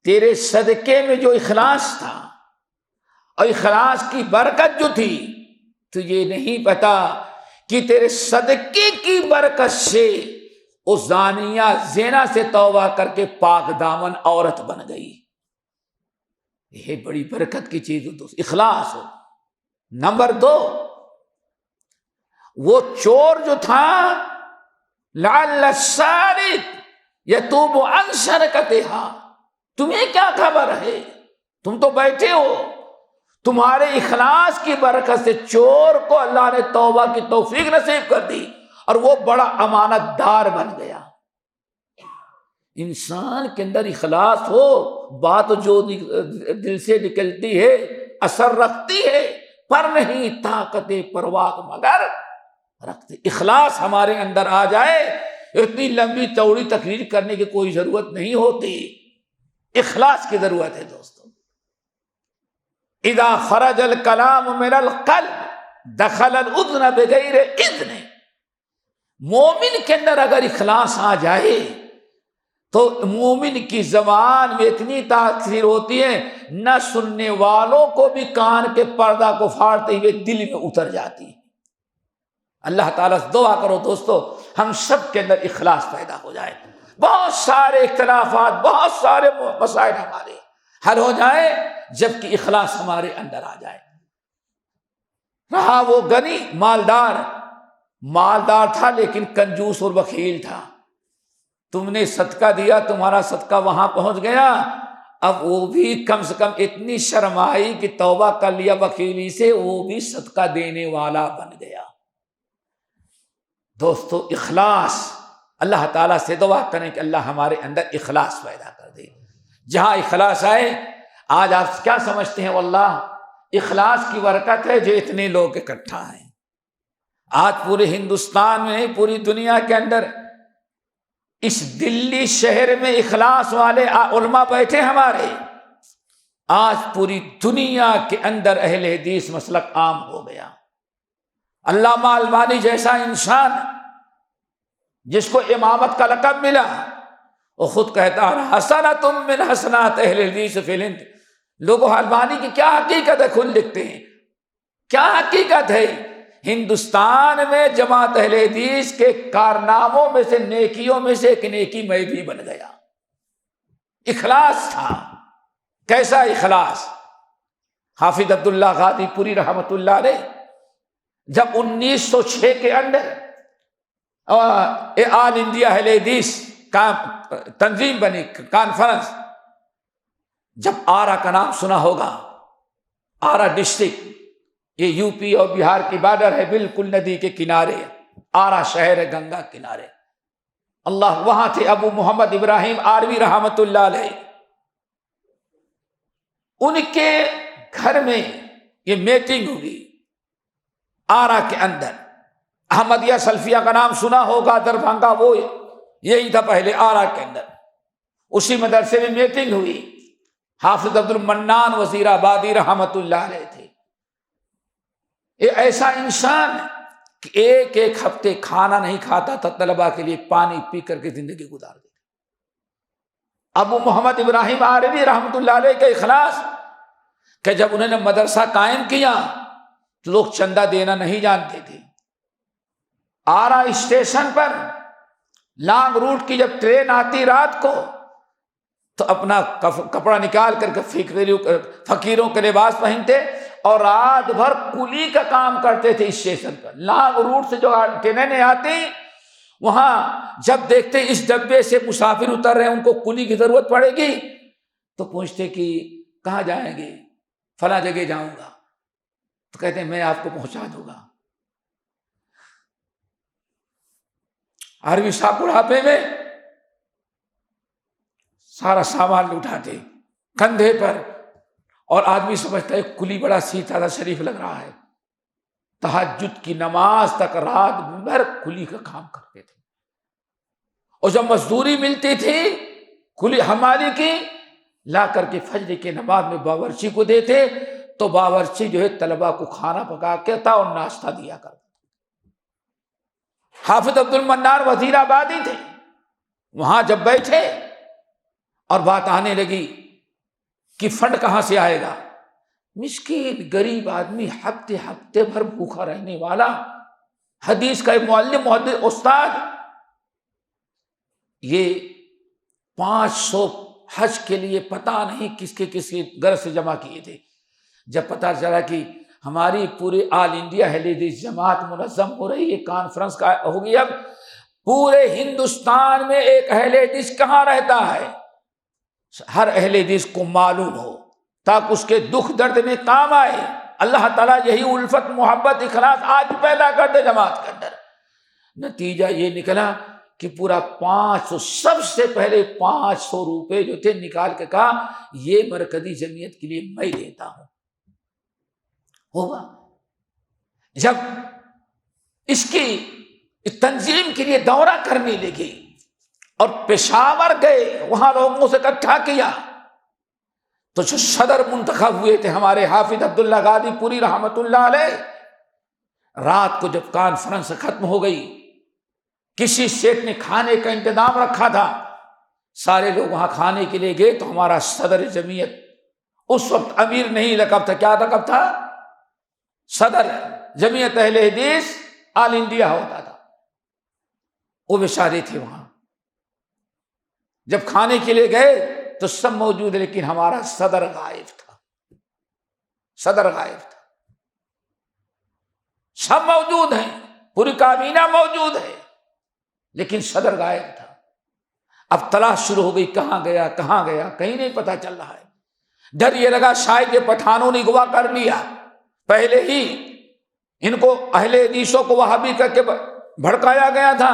تیرے صدقے میں جو اخلاص تھا اور اخلاص کی برکت جو تھی، تجھے نہیں پتا کہ تیرے صدقے کی برکت سے اس زانیہ زنا سے توبہ کر کے پاک دامن عورت بن گئی۔ یہ بڑی برکت کی چیز ہو، اخلاص ہو۔ نمبر 2، وہ چور جو تھا لعل السارق یتوب عن سرقتها، تمہیں کیا خبر ہے، تم تو بیٹھے ہو، تمہارے اخلاص کی برکت سے چور کو اللہ نے توبہ کی توفیق نصیب کر دی اور وہ بڑا امانت دار بن گیا۔ انسان کے اندر اخلاص ہو، بات جو دل سے نکلتی ہے اثر رکھتی ہے، پر نہیں طاقت پرواز مگر رکھتے۔ اخلاص ہمارے اندر آ جائے، اتنی لمبی چوڑی تقریر کرنے کی کوئی ضرورت نہیں ہوتی، اخلاص کی ضرورت ہے دوستو۔ اذا خرج الکلام من القلب دخل الاذن بغیر اذن، مومن کے اندر اگر اخلاص آ جائے تو مومن کی زبان میں اتنی تاثیر ہوتی ہے، نہ سننے والوں کو بھی کان کے پردہ کو پھاڑتے ہوئے دل میں اتر جاتی ہے۔ اللہ تعالیٰ سے دعا کرو دوستو ہم سب کے اندر اخلاص پیدا ہو جائے، بہت سارے اختلافات، بہت سارے مسائل ہمارے حل ہو جائے جبکہ اخلاص ہمارے اندر آ جائے۔ رہا وہ غنی، مالدار تھا لیکن کنجوس اور بخیل تھا، تم نے صدقہ دیا، تمہارا صدقہ وہاں پہنچ گیا، اب وہ بھی کم سے کم اتنی شرم آئی کہ توبہ کر لیا بخیلی سے، وہ بھی صدقہ دینے والا بن گیا۔ دوستو اخلاص، اللہ تعالیٰ سے دعا کریں کہ اللہ ہمارے اندر اخلاص پیدا کر دے۔ جہاں اخلاص آئے، آج آپ کیا سمجھتے ہیں، واللہ اخلاص کی برکت ہے جو اتنے لوگ اکٹھا ہیں۔ آج پورے ہندوستان میں نہیں، پوری دنیا کے اندر، اس دلی شہر میں اخلاص والے علماء بیٹھے ہمارے، آج پوری دنیا کے اندر اہل حدیث مسلک عام ہو گیا۔ علامہ البانی جیسا انسان جس کو امامت کا لقب ملا، وہ خود کہتا ہے حسنۃ من حسنات اہل الحدیث فی الہند۔ لوگوں البانی کی کیا حقیقت ہے خود لکھتے ہیں، کیا حقیقت ہے؟ ہندوستان میں جماعت اہل حدیث کے کارناموں میں سے، نیکیوں میں سے ایک نیکی میں بھی بن گیا۔ اخلاص تھا۔ کیسا اخلاص؟ حافظ عبداللہ غازی پوری رحمت اللہ علیہ جب 1906 کے اندر آل انڈیا اہل حدیث کا تنظیم بنی، کانفرنس، جب آرا کا نام سنا ہوگا، آرا ڈسٹرکٹ، یہ یو پی اور بہار کی بارڈر ہے، بالکل ندی کے کنارے، آرا شہر ہے گنگا کنارے۔ اللہ، وہاں تھے ابو محمد ابراہیم آروی رحمت اللہ علیہ، ان کے گھر میں یہ میٹنگ ہوئی آرا کے اندر۔ احمدیہ سلفیہ کا نام سنا ہوگا، دربھنگا، وہ یہی تھا پہلے آرا کے اندر۔ اسی مدرسے میں میٹنگ ہوئی، حافظ عبد المنان وزیر آبادی رحمت اللہ علیہ تھے۔ یہ ایسا انسان کہ ایک ایک ہفتے کھانا نہیں کھاتا تھا، طلباء کے لیے پانی پی کر کے زندگی گزار دیتا۔ ابو محمد ابراہیم آروی رحمت اللہ علیہ کا اخلاص کہ جب انہوں نے مدرسہ قائم کیا تو لوگ چندہ دینا نہیں جانتے تھے۔ آرا اسٹیشن پر لانگ روٹ کی جب ٹرین آتی رات کو تو اپنا کپڑا نکال کر کے فقیروں کے لباس پہنتے اور رات بھر کلی کا کام کرتے تھے اسٹیشن پر۔ لانگ روٹ سے جو ٹرینیں آتی، وہاں جب دیکھتے اس ڈبے سے مسافر اتر رہے ہیں، ان کو کلی کی ضرورت پڑے گی، تو پوچھتے کہ کہاں جائیں گے؟ فلاں جگہ جاؤں گا۔ تو کہتے ہیں میں آپ کو پہنچا دوں گا۔ آروی صاحب بڑھاپے میں سارا سامان اٹھاتے کندھے پر، اور آدمی سمجھتا ہے کلی بڑا سیدھا سا شریف لگ رہا ہے، تہجد کی نماز تک رات بھر کلی کا کام کرتے تھے۔ اور جب مزدوری ملتی تھی کلی حمالی کی، لا کر کے فجر کی نماز میں باورچی کو دیتے، تو باورچی جو ہے طلباء کو کھانا پکا کے تھا اور ناشتہ دیا کرتا۔ حافظ عبد المنان وزیر آبادی تھے، وہاں جب بیٹھے اور بات آنے لگی کہ فنڈ کہاں سے آئے گا، مسکین غریب آدمی ہفتے بھر بھوکا رہنے والا، حدیث کا معلم، محدث، استاد، یہ 500 حج کے لیے پتہ نہیں کس کے غرض سے جمع کیے تھے۔ جب پتہ چلا کہ ہماری پورے آل انڈیا اہل حدیث جماعت منظم ہو رہی ہے، کانفرنس کا ہوگی، اب پورے ہندوستان میں ایک اہل حدیث کہاں رہتا ہے، ہر اہل حدیث کو معلوم ہو تاکہ اس کے دکھ درد میں کام آئے۔ اللہ تعالیٰ یہی الفت، محبت، اخلاص آج پیدا کر دے جماعت کے اندر۔ نتیجہ یہ نکلا کہ پورا 500، سب سے پہلے 500 روپے جو تھے نکال کے کہا یہ مرکزی جمعیت کے لیے میں دیتا ہوں۔ ہوگا جب اس کی تنظیم کے لیے دورہ کرنے لگی اور پشاور گئے، وہاں لوگوں سے اکٹھا کیا، تو جو صدر منتخب ہوئے تھے ہمارے حافظ عبداللہ غازی پوری رحمت اللہ علیہ، رات کو جب کانفرنس ختم ہو گئی، کسی شیخ نے کھانے کا انتظام رکھا تھا، سارے لوگ وہاں کھانے کے لیے گئے، تو ہمارا صدر جمعیت، اس وقت امیر نہیں لقب تھا، کیا لقب تھا؟ صدر جمعیت اہل حدیث آل انڈیا ہوتا تھا، وہ بیچارے تھے وہاں۔ جب کھانے کے لیے گئے تو سب موجود، لیکن ہمارا صدر غائب تھا، صدر غائب تھا۔ سب موجود ہیں، پوری کابینہ موجود ہے، لیکن صدر غائب تھا۔ اب تلاش شروع ہو گئی، کہاں گیا کہاں گیا، کہیں نہیں پتہ چل رہا ہے۔ ڈر یہ لگا شاید یہ پٹھانوں نے اغوا کر لیا، پہلے ہی ان کو اہل حدیثوں کو وہابی کر کے بھڑکایا گیا تھا،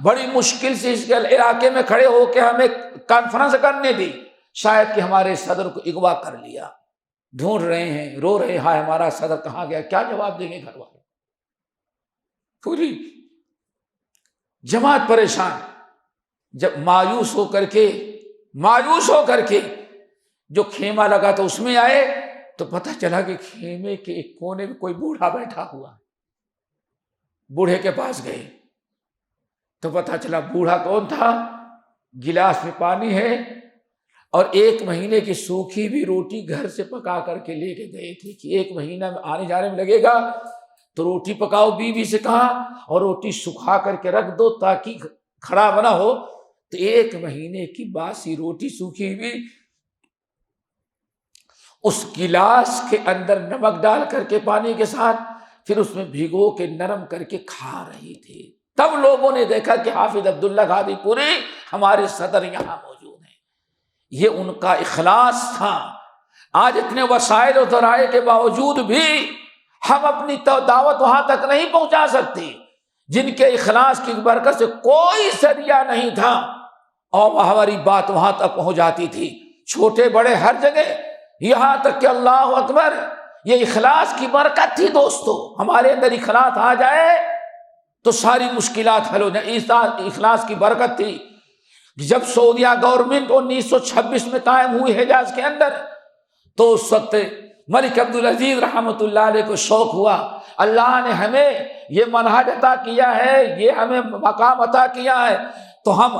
بڑی مشکل سے اس علاقے میں کھڑے ہو کے ہمیں کانفرنس کرنے دی، شاید کہ ہمارے صدر کو اغوا کر لیا، ڈھونڈ رہے ہیں، رو رہے ہیں، ہائے ہمارا صدر کہاں گیا، کیا جواب دیں گے گھر والے؟ پوری جماعت پریشان، جب مایوس ہو کر کے جو خیمہ لگا تو اس میں آئے تو پتہ چلا کہ خیمے کے ایک کونے میں کوئی بوڑھا بیٹھا ہوا ہے۔ بوڑھے کے پاس گئے، تو پتہ چلا بوڑھا کون تھا، گلاس میں پانی ہے اور 1 مہینے کی سوکھی بھی روٹی گھر سے پکا کر کے لے کے گئے تھے کہ 1 مہینہ میں آنے جانے میں لگے گا، تو روٹی پکاؤ بیوی سے کہا اور روٹی سکھا کر کے رکھ دو تاکہ کھڑا بنا ہو۔ تو 1 مہینے کی باسی روٹی سوکھی ہوئی اس گلاس کے اندر نمک ڈال کر کے پانی کے ساتھ پھر اس میں بھگو کے نرم کر کے کھا رہی تھی۔ تب لوگوں نے دیکھا کہ حافظ عبداللہ غازی پوری ہمارے صدر یہاں موجود ہیں۔ یہ ان کا اخلاص تھا۔ آج اتنے وسائل و ذرائع کے باوجود بھی ہم اپنی دعوت وہاں تک نہیں پہنچا سکتے جن کے اخلاص کی برکت سے کوئی ذریعہ نہیں تھا اور ہماری بات وہاں تک پہنچ جاتی تھی، چھوٹے بڑے ہر جگہ، یہاں تک کہ اللہ اکبر، یہ اخلاص کی برکت تھی دوستو۔ ہمارے اندر اخلاص آ جائے تو ساری مشکلات حل ہو جائیں۔ اخلاص کی برکت تھی۔ جب سعودیہ گورنمنٹ 1926 میں قائم ہوئی حجاز کے اندر، تو اس وقت ملک عبدالعزیز رحمۃ اللہ علیہ کو شوق ہوا، اللہ نے ہمیں یہ منہج عطا کیا ہے، یہ ہمیں مقام عطا کیا ہے، تو ہم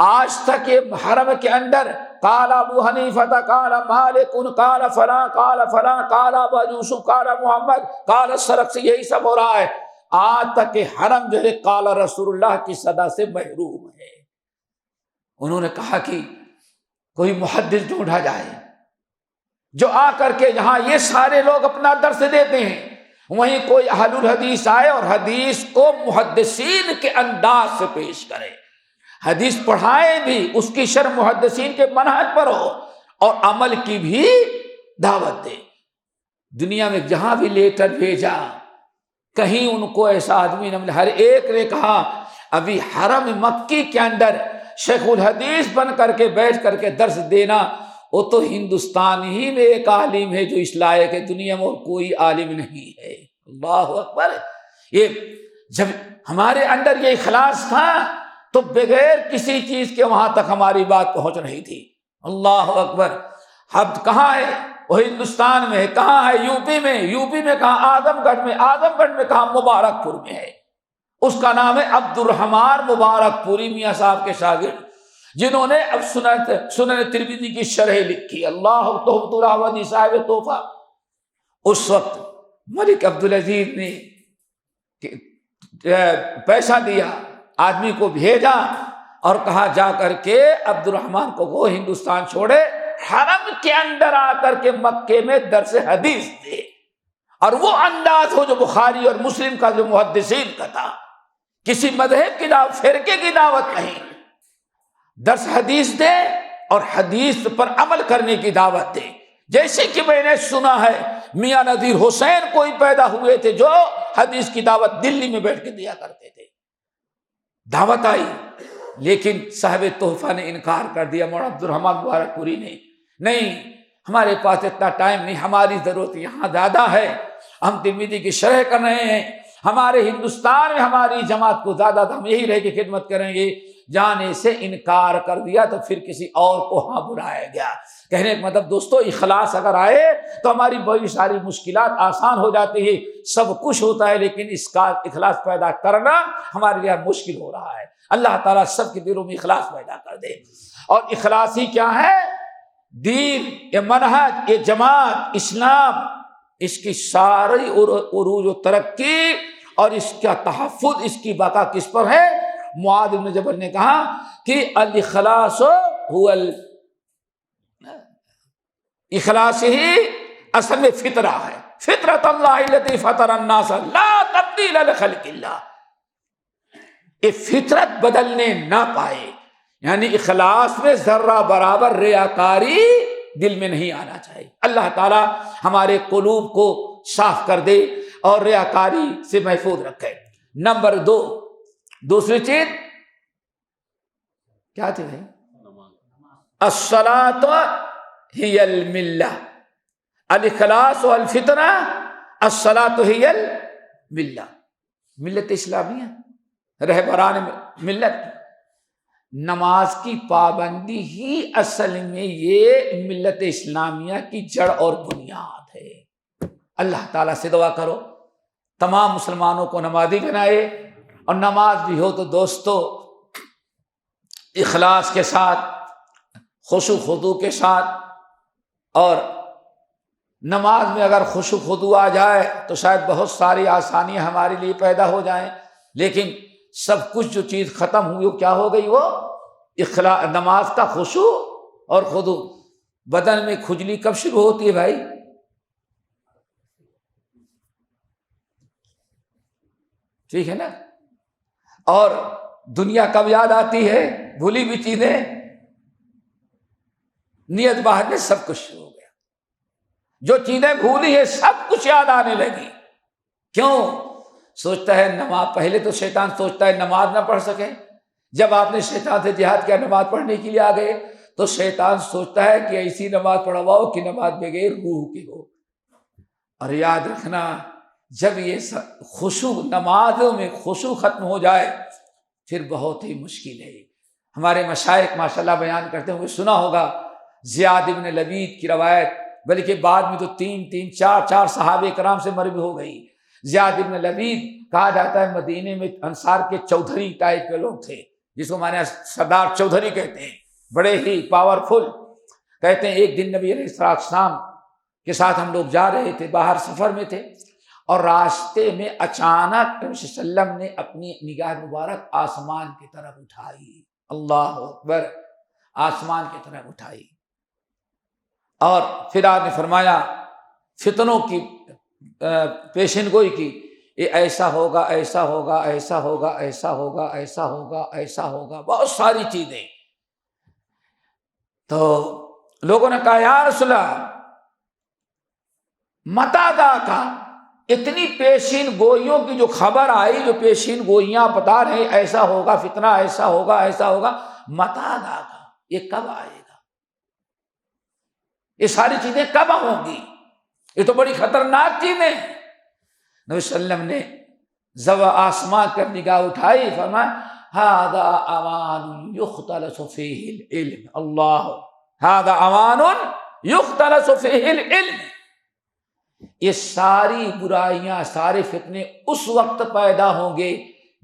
آج تک یہ حرم کے اندر قال ابو حنیفہ قال مالک قال فلاں قال فلاں قال ابو یوسف قال محمد قال سرخسی، یہی سب ہو رہا ہے۔ آج تک کہ حرم جو ہے قال رسول اللہ کی صدا سے محروم ہے۔ انہوں نے کہا کہ کوئی محدث ڈھونڈا جائے جو آ کر کے جہاں یہ سارے لوگ اپنا درس دیتے ہیں وہیں کوئی اہل الحدیث آئے اور حدیث کو محدثین کے انداز سے پیش کرے، حدیث پڑھائے بھی اس کی شرح محدثین کے منہج پر ہو اور عمل کی بھی دعوت دے۔ دنیا میں جہاں بھی لیٹر بھیجا کہیں ان کو ایسا آدمی نہ ملا۔ ہر ایک نے کہا ابھی حرم مکی کے اندر شیخ الحدیث بن کر کے بیٹھ کر کے درس دینا، وہ تو ہندوستان ہی میں ایک عالم ہے جو اس لائق ہے، دنیا میں اور کوئی عالم نہیں ہے۔ اللہ اکبر۔ یہ جب ہمارے اندر یہ اخلاص تھا تو بغیر کسی چیز کے وہاں تک ہماری بات پہنچ رہی تھی۔ اللہ اکبر۔ اب کہاں ہے وہ؟ ہندوستان میں ہے۔ کہاں ہے؟ یوپی میں۔ یوپی میں کہاں؟ اعظم گڑھ میں۔ اعظم گڑھ میں کہاں؟ مبارک پور میں ہے۔ اس کا نام ہے عبد الرحمان مبارک پوری میاں صاحب کے شاگرد، جنہوں نے اب سنن ترمذی کی شرح لکھی۔ اللہ تحفۃ العوضی صاحب تحفہ۔ اس وقت ملک عبدالعزیز نے پیسہ دیا، آدمی کو بھیجا اور کہا جا کر کے عبد الرحمان کو وہ ہندوستان چھوڑے، حرم کے اندر آ کر کے مکے میں درس حدیث دے، اور وہ انداز ہو جو بخاری اور مسلم کا جو محدثین کا تھا، کسی مذہب کی دعوت، فرقے کی دعوت نہیں، درس حدیث دے اور حدیث پر عمل کرنے کی دعوت دے۔ جیسے کہ میں نے سنا ہے میاں نذیر حسین کوئی پیدا ہوئے تھے جو حدیث کی دعوت دلی میں بیٹھ کے دیا کرتے تھے۔ دعوت آئی لیکن صاحب تحفہ نے انکار کر دیا، مولانا عبد الرحمان مبارک پوری نے، نہیں ہمارے پاس اتنا ٹائم نہیں، ہماری ضرورت یہاں زیادہ ہے، ہم ترمذی کی شرح کر رہے ہیں، ہمارے ہندوستان میں ہماری جماعت کو زیادہ تھا، ہم یہی رہ کے خدمت کریں گے۔ جانے سے انکار کر دیا تو پھر کسی اور کو ہاں بلایا گیا۔ کہنے کا مطلب دوستو اخلاص اگر آئے تو ہماری بڑی ساری مشکلات آسان ہو جاتی ہے، سب کچھ ہوتا ہے، لیکن اس کا اخلاص پیدا کرنا ہمارے لیے مشکل ہو رہا ہے۔ اللہ تعالیٰ سب کے دلوں میں اخلاص پیدا کر دے۔ اور اخلاص ہی کیا ہے؟ دین، یہ منہج، یہ جماعت اسلام، اس کی ساری عروج و ترقی اور اس کا تحفظ، اس کی بقا کس پر ہے؟ معاذ بن جبل نے کہا کہ الاخلاص هو اخلاص ہی اصل میں فطرہ ہے، فطرۃ اللہ التی فطر الناس لا تبدیل لخلق اللہ۔ یہ فطرت بدلنے نہ پائے، یعنی اخلاص میں ذرہ برابر ریاکاری دل میں نہیں آنا چاہیے۔ اللہ تعالی ہمارے قلوب کو صاف کر دے اور ریاکاری سے محفوظ رکھے۔ نمبر 2، دوسری چیز کیا تھی بھائی؟ الصلاۃ ہی الملہ، الاخلاص والفطرہ، الصلاۃ ہی الملہ، ملت اسلامیہ، رہبران ملت۔ نماز کی پابندی ہی اصل میں یہ ملت اسلامیہ کی جڑ اور بنیاد ہے۔ اللہ تعالیٰ سے دعا کرو تمام مسلمانوں کو نمازی بنائے، اور نماز بھی ہو تو دوستو اخلاص کے ساتھ، خشوع خضوع کے ساتھ. اور نماز میں اگر خشوع خضوع آ جائے تو شاید بہت ساری آسانیاں ہمارے لیے پیدا ہو جائیں، لیکن سب کچھ جو چیز ختم ہوئی وہ کیا ہو گئی؟ وہ نماز کا خشوع اور خضوع. بدن میں کھجلی کب شروع ہوتی ہے بھائی؟ ٹھیک ہے نا؟ اور دنیا کب یاد آتی ہے؟ بھولی بھی چیزیں نیت باہر میں سب کچھ شروع ہو گیا. جو چیزیں بھولی ہے سب کچھ یاد آنے لگی. کیوں؟ سوچتا ہے نماز، پہلے تو شیطان سوچتا ہے نماز نہ پڑھ سکے. جب آپ نے شیطان سے جہاد کیا، نماز پڑھنے کے لیے آ گئے، تو شیطان سوچتا ہے کہ ایسی نماز پڑھواؤ کہ نماز بغیر روح کی ہو. اور یاد رکھنا، جب یہ خشوع، نمازوں میں خشوع ختم ہو جائے پھر بہت ہی مشکل ہے. ہمارے مشائخ ماشاءاللہ بیان کرتے ہوئے سنا ہوگا زیاد بن لبید کی روایت، بلکہ بعد میں تو 3 4 صحابہ کرام سے مروی ہو گئی. زیاد بن لبید کہا جاتا ہے مدینے میں انصار کے چودھری ٹائپ کے لوگ تھے، جس کو مانے سردار چودھری کہتے ہیں، بڑے ہی پاورفل. کہتے ہیں ایک دن نبی علیہ السلام کے ساتھ ہم لوگ جا رہے تھے، باہر سفر میں تھے، اور راستے میں اچانک نبی صلی اللہ علیہ وسلم نے اپنی نگاہ مبارک آسمان کی طرف اٹھائی. اللہ اکبر! آسمان کی طرف اٹھائی، اور پھر آپ نے فرمایا فتنوں کی پیشن گوئی کی، یہ ایسا ہوگا، ایسا ہوگا، ایسا ہوگا، ایسا ہوگا، ایسا ہوگا، ایسا ہوگا، بہت ساری چیزیں. تو لوگوں نے کہا یا رسول اللہ متا دا کا، اتنی پیشین گوئیوں کی جو خبر آئی، جو پیشین گوئیاں بتا رہے ایسا ہوگا، فتنہ ایسا ہوگا، ایسا ہوگا، متا دا کا، یہ کب آئے گا؟ یہ ساری چیزیں کب ہوں گی؟ یہ تو بڑی خطرناک چیزیں. نبی صلی اللہ علیہ وسلم نے جب آسمان پر نگاہ اٹھائی فرمایا ھذا اوان یختلس فیہ العلم. اللہ، ھذا اوان یختلس فیہ العلم. یہ ساری برائیاں، سارے فتنے اس وقت پیدا ہوں گے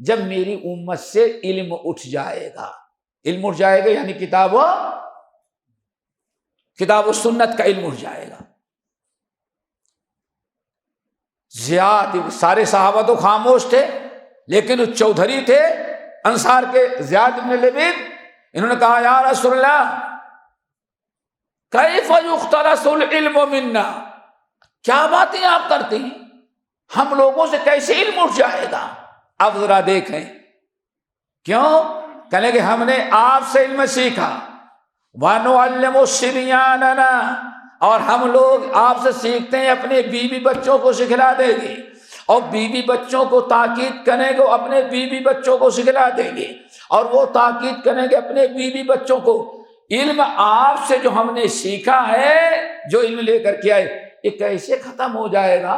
جب میری امت سے علم اٹھ جائے گا. علم اٹھ جائے گا یعنی کتاب و سنت کا علم اٹھ جائے گا. زیاد، سارے صحابہ تو خاموش تھے، لیکن وہ چودھری تھے انصار کے زیاد بن لبید، انہوں نے کہا یا رسول اللہ کیف یختلس العلم منا، کیا باتیں آپ کرتے ہیں، ہم لوگوں سے کیسے علم اٹھ جائے گا؟ اب ذرا دیکھیں کیوں. کہنے کہ ہم نے آپ سے علم سیکھا، وَنُعَلِّمُ صِبْيَانَنَا، اور ہم لوگ آپ سے سیکھتے ہیں، اپنے بیوی بچوں کو سکھلا دیں گے، اور بیوی بچوں کو تاکید کریں گے اپنے بیوی بچوں کو سکھلا دیں گے، اور وہ تاکید کریں گے اپنے بیوی بچوں کو. علم آپ سے جو ہم نے سیکھا ہے، جو علم لے کر کے آئے، یہ کیسے ختم ہو جائے گا؟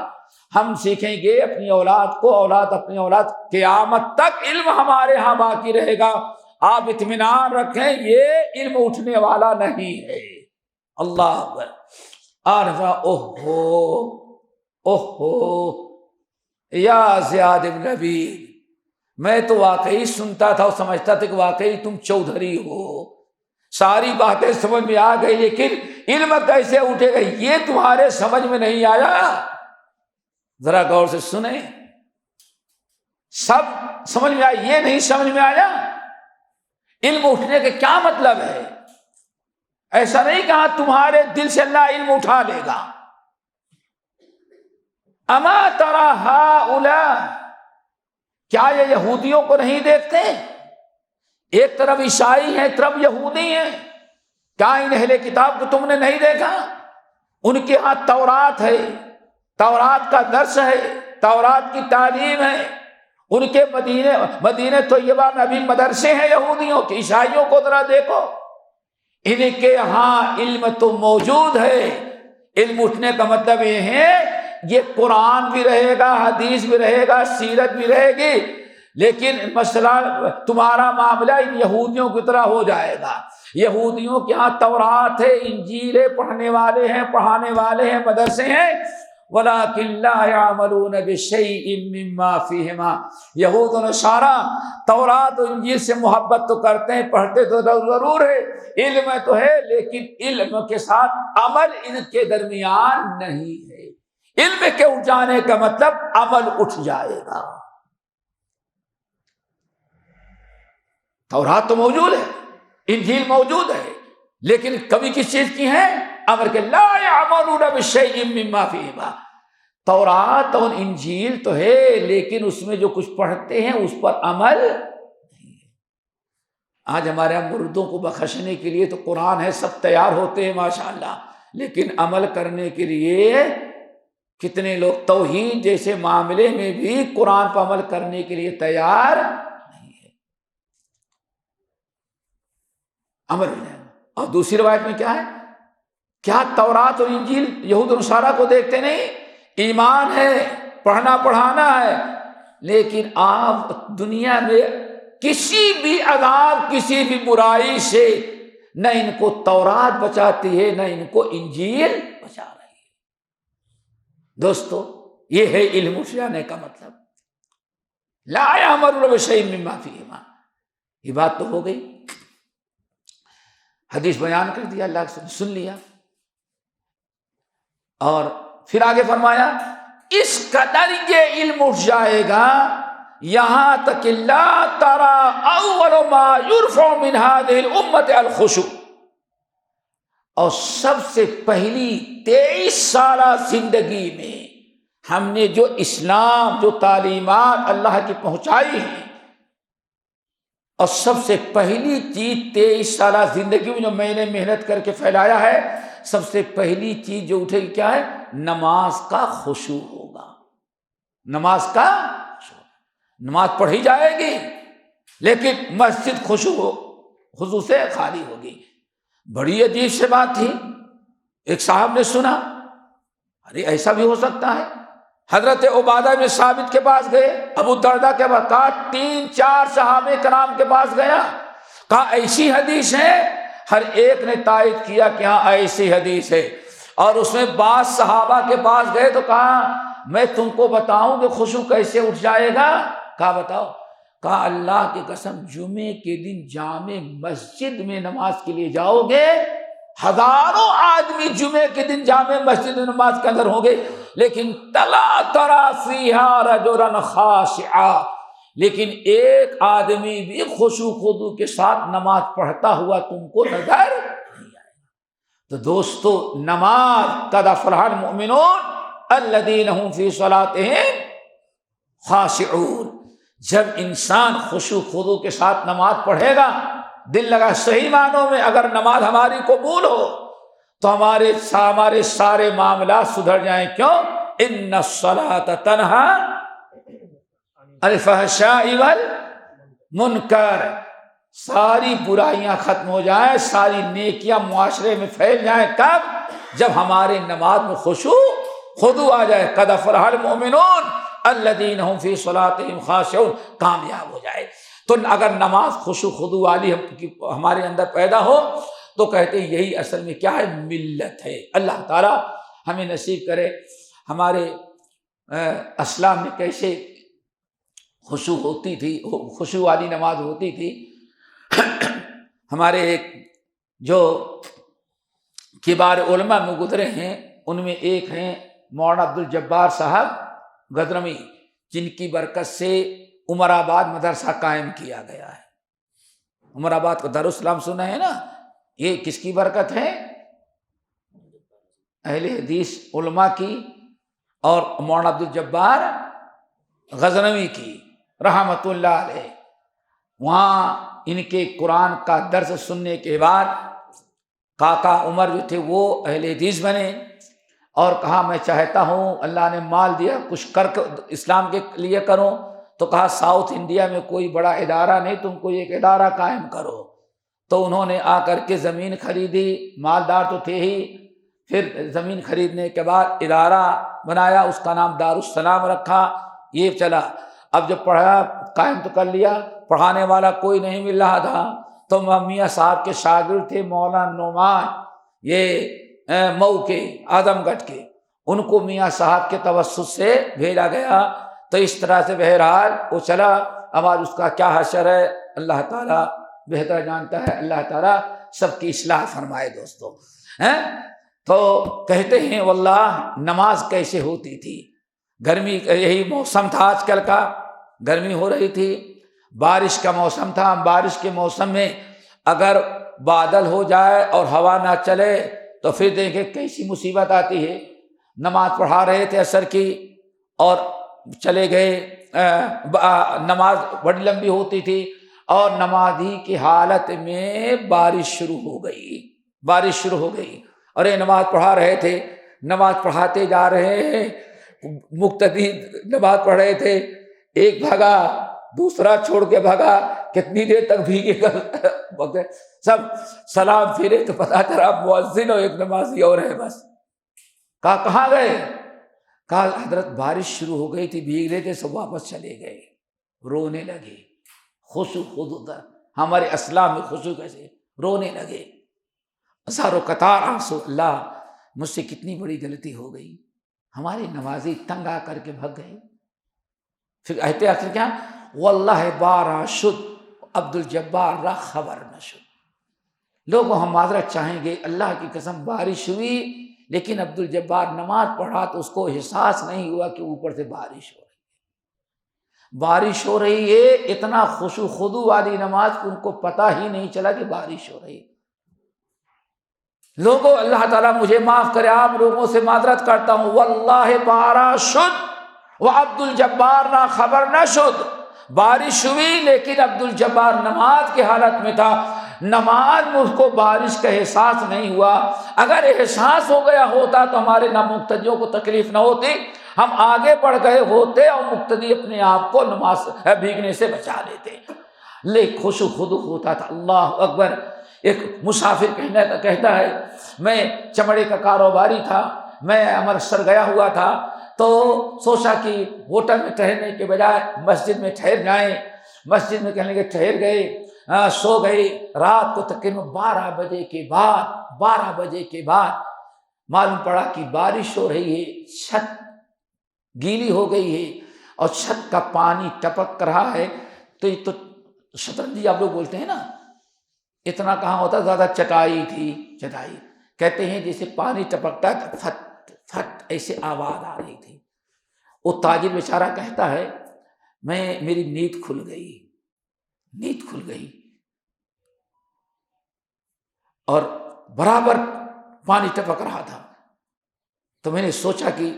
ہم سیکھیں گے اپنی اولاد کو، اولاد اپنی اولاد، قیامت تک علم ہمارے ہاں باقی رہے گا. آپ اطمینان رکھیں یہ علم اٹھنے والا نہیں ہے. اللہ اکبر. اوہو یا زیاد بن لبید، میں تو واقعی سنتا تھا اور سمجھتا تھا کہ واقعی تم چودھری ہو، ساری باتیں سمجھ میں آ گئی، لیکن علم کیسے اٹھے گا یہ تمہارے سمجھ میں نہیں آیا. ذرا غور سے سنیں، سب سمجھ میں آیا، یہ نہیں سمجھ میں آیا علم اٹھنے کے کیا مطلب ہے. ایسا نہیں کہا تمہارے دل سے اللہ علم اٹھا لے گا. اما تری ہؤلاء، کیا یہ یہودیوں کو نہیں دیکھتے؟ ایک طرف عیسائی ہیں، طرف یہودی ہیں. کیا ان اہل کتاب کو تم نے نہیں دیکھا؟ ان کے ہاں تورات ہے، تورات کا درس ہے، تورات کی تعلیم ہے. ان کے مدینہ طیبہ میں ابھی مدرسے ہیں یہودیوں کے. عیسائیوں کو ذرا دیکھو، ان کے ہاں علم تو موجود ہے. علم اٹھنے کا مطلب یہ ہے یہ قرآن بھی رہے گا، حدیث بھی رہے گا، سیرت بھی رہے گی، لیکن مسئلہ تمہارا معاملہ ان یہودیوں کی طرح ہو جائے گا. یہودیوں کے ہاں تورات ہے، انجیل ہے، پڑھنے والے ہیں، پڑھانے والے ہیں، مدرسے ہیں. ولكن لا يعملون بشيء مما فيهما۔ یہود و نصارہ تورات و انجیل سے محبت تو کرتے ہیں، پڑھتے تو ضرور ہے، علم تو ہے، لیکن علم کے ساتھ عمل ان کے درمیان نہیں ہے۔ علم کے اٹھ جانے کا مطلب عمل اٹھ جائے گا۔ تورات تو موجود ہے، انجیل موجود ہے، لیکن کمی کس چیز کی ہے؟ امر کے لا يعملون بشيء مما فيهما۔ تورات اور انجیل تو ہے، لیکن اس میں جو کچھ پڑھتے ہیں اس پر عمل نہیں ہے۔ آج ہمارے یہاں مردوں کو بخشنے کے لیے تو قرآن ہے، سب تیار ہوتے ہیں ماشاءاللہ، لیکن عمل کرنے کے لیے کتنے لوگ توحید جیسے معاملے میں بھی قرآن پر عمل کرنے کے لیے تیار نہیں ہے۔ عمل ہو جائے گا۔ اور دوسری روایت میں کیا ہے؟ کیا تورات اور انجیل یہود و نصارہ کو دیکھتے نہیں؟ ایمان ہے، پڑھنا پڑھانا ہے، لیکن آپ دنیا میں کسی بھی عذاب، کسی بھی برائی سے نہ ان کو تورات بچاتی ہے، نہ ان کو انجیل بچا رہی ہے۔ دوستو، یہ ہے علم اٹھ جانے کا مطلب۔ لا يعملون بشيء مما فيهما۔ یہ بات تو ہو گئی، حدیث بیان کر دیا، اللہ سے سن لیا، اور پھر آگے فرمایا اس قدر یہ علم اٹھ جائے گا یہاں تک کہ لا ترى اول ما يرفع من هذه الامه الخشوع۔ اور سب سے پہلی 23 سالہ زندگی میں ہم نے جو اسلام، جو تعلیمات اللہ کی پہنچائی ہیں، اور سب سے پہلی چیز 23 سالہ زندگی میں جو میں نے محنت کر کے پھیلایا ہے، سب سے پہلی چیز جو اٹھے گی کیا ہے؟ نماز کا خشوع ہوگا۔ نماز کا خشوع، نماز پڑھی جائے گی لیکن مسجد خشوع سے خالی ہوگی۔ بڑی عجیب سے بات تھی، ایک صاحب نے سنا، ارے ایسا بھی ہو سکتا ہے۔ حضرت عبادہ بن ثابت کے پاس گئے، ابو درداء کے پاس، کہا 3-4 صحابہ کرام کے پاس گیا، کہا ایسی حدیث ہے؟ ہر ایک نے تائید کیا کہ ہاں ایسی حدیث ہے۔ اور اس میں بعض صحابہ کے پاس گئے تو کہا میں تم کو بتاؤں کہ خشوع کیسے اٹھ جائے گا؟ کہا بتاؤ۔ کہا اللہ کی قسم، جمعے کے دن جامع مسجد میں نماز کے لیے جاؤ گے، ہزاروں آدمی جمعے کے دن جامع مسجد میں نماز کے اندر ہوں گے، لیکن تلا ترى فيها رجلا خاشعا، لیکن ایک آدمی بھی خشوع خضوع کے ساتھ نماز پڑھتا ہوا تم کو نظر نہیں آئے گا۔ تو دوستو، نماز قد افلح المؤمنون الذین هم فی صلاتهم خاشعون۔ جب انسان خشوع خضوع کے ساتھ نماز پڑھے گا، دل لگا، صحیح معنوں میں اگر نماز ہماری قبول ہو تو ہمارے سارے معاملات سدھر جائیں۔ کیوں؟ ان الصلاۃ تنہی عن الفحشاء والمنکر، ساری برائیاں ختم ہو جائیں، ساری نیکیاں معاشرے میں پھیل جائیں۔ کب؟ جب ہمارے نماز میں خشوع خضوع آ جائے۔ قد افلح المؤمنون الذین هم فی صلاتهم خاشعون، کامیاب ہو جائے۔ تو اگر نماز خشوع خضوع والی ہمارے اندر پیدا ہو تو کہتے ہیں یہی اصل میں کیا ہے؟ ملت ہے۔ اللہ تعالی ہمیں نصیب کرے۔ ہمارے اسلام میں کیسے خشوع ہوتی تھی، خشوع والی نماز ہوتی تھی۔ ہمارے ایک جو کبار علماء میں گزرے ہیں، ان میں ایک ہیں مولانا عبدالجبار صاحب گدرمی، جن کی برکت سے عمر آباد مدرسہ قائم کیا گیا ہے۔ عمر آباد کا دارالاسلام سنا ہے نا، یہ کس کی برکت ہے؟ اہل حدیث علماء کی اور مولانا عبدالجبار غزنوی کی رحمت اللہ علیہ۔ وہاں ان کے قرآن کا درس سننے کے بعد کاکا عمر جو تھے وہ اہل حدیث بنے، اور کہا میں چاہتا ہوں، اللہ نے مال دیا، کچھ کر اسلام کے لیے کروں۔ تو کہا ساؤتھ انڈیا میں کوئی بڑا ادارہ نہیں، تم کو ایک ادارہ قائم کرو۔ تو انہوں نے آ کر کے زمین خریدی، مالدار تو تھے ہی، پھر زمین خریدنے کے بعد ادارہ بنایا، اس کا نام دارالسلام رکھا۔ یہ چلا، اب جب پڑھا قائم تو کر لیا، پڑھانے والا کوئی نہیں مل رہا تھا، تو میاں صاحب کے شاگرد تھے مولانا نعمان، یہ مئو کے، اعظم گڑھ کے، ان کو میاں صاحب کے توسط سے بھیجا گیا، تو اس طرح سے بہرحال وہ چلا۔ اب آج اس کا کیا حشر ہے اللہ تعالیٰ بہتر جانتا ہے، اللہ تعالیٰ سب کی اصلاح فرمائے دوستو۔ تو کہتے ہیں واللہ نماز کیسے ہوتی تھی، گرمی یہی موسم تھا آج کل کا، گرمی ہو رہی تھی، بارش کا موسم تھا، بارش کے موسم میں اگر بادل ہو جائے اور ہوا نہ چلے تو پھر دیکھیں کیسی مصیبت آتی ہے۔ نماز پڑھا رہے تھے عصر کی اور چلے گئے، نماز بڑی لمبی ہوتی تھی اور نمازی کی حالت میں بارش شروع ہو گئی اور یہ نماز پڑھا رہے تھے، نماز پڑھاتے جا رہے ہیں، مقتدی نماز پڑھ رہے تھے، ایک بھگا دوسرا چھوڑ کے بھگا، کتنی دیر تک بھیگے گا، سب سلام پھرے تو پتا چلا مؤذن اور ایک نمازی اور ہے بس۔ کہاں گئے؟ کہا حضرت بارش شروع ہو گئی تھی، بھیگ رہے تھے، سب واپس چلے گئے، رونے لگے۔ خشوع خضوع، ہمارے اسلام میں خشوع کیسے، رونے لگے، ہزاروں قطار آنسو، اللہ مجھ سے کتنی بڑی غلطی ہو گئی، ہمارے نمازی تنگ آ کر کے بھگ گئے۔ پھر کہتے آخر کیا، واللہ بارہ شد عبد الجبار را خبر نہ شد۔ لوگوں ہم معذرت چاہیں گے، اللہ کی قسم بارش ہوئی لیکن عبد الجبار نماز پڑھا تو اس کو احساس نہیں ہوا کہ اوپر سے بارش ہو رہی ہے، اتنا خشوع خضوع والی نماز ان کو پتہ ہی نہیں چلا کہ بارش ہو رہی ہے۔ لوگوں اللہ تعالیٰ مجھے معاف کرے، آپ لوگوں سے معذرت کرتا ہوں، واللہ بارہ شد وعبد الجبار نہ خبر نہ شد، بارش ہوئی لیکن عبد الجبار نماز کی حالت میں تھا، نماز میں اس کو بارش کا احساس نہیں ہوا۔ اگر احساس ہو گیا ہوتا تو ہمارے مقتدیوں کو تکلیف نہ ہوتی، ہم آگے بڑھ گئے ہوتے اور مقتدی اپنے آپ کو نماز بھیگنے سے بچا لیتے، لیکن خشوع خضوع ہوتا تھا۔ اللہ اکبر۔ ایک مسافر کہتا ہے میں چمڑے کا کاروباری تھا، میں امرتسر گیا ہوا تھا تو سوچا کہ ہوٹل میں ٹھہرنے کے بجائے مسجد میں ٹھہر جائیں، مسجد میں کہنے کے ٹھہر گئے، سو گئے۔ رات کو تقریباً 12 بجے کے بعد معلوم پڑا کہ بارش ہو رہی ہے، چھت گیلی ہو گئی ہے اور چھت کا پانی ٹپک رہا ہے۔ تو یہ تو شطرنجی آپ لوگ بولتے ہیں نا، اتنا کہاں ہوتا، زیادہ چٹائی تھی، چٹائی کہتے ہیں جیسے پانی ٹپکتا ہے تو پھٹ پھٹ ایسے آواز آ رہی تھی۔ وہ تاجر بیچارہ کہتا ہے میری نیند کھل گئی اور برابر پانی ٹپک رہا تھا، تو میں نے سوچا کہ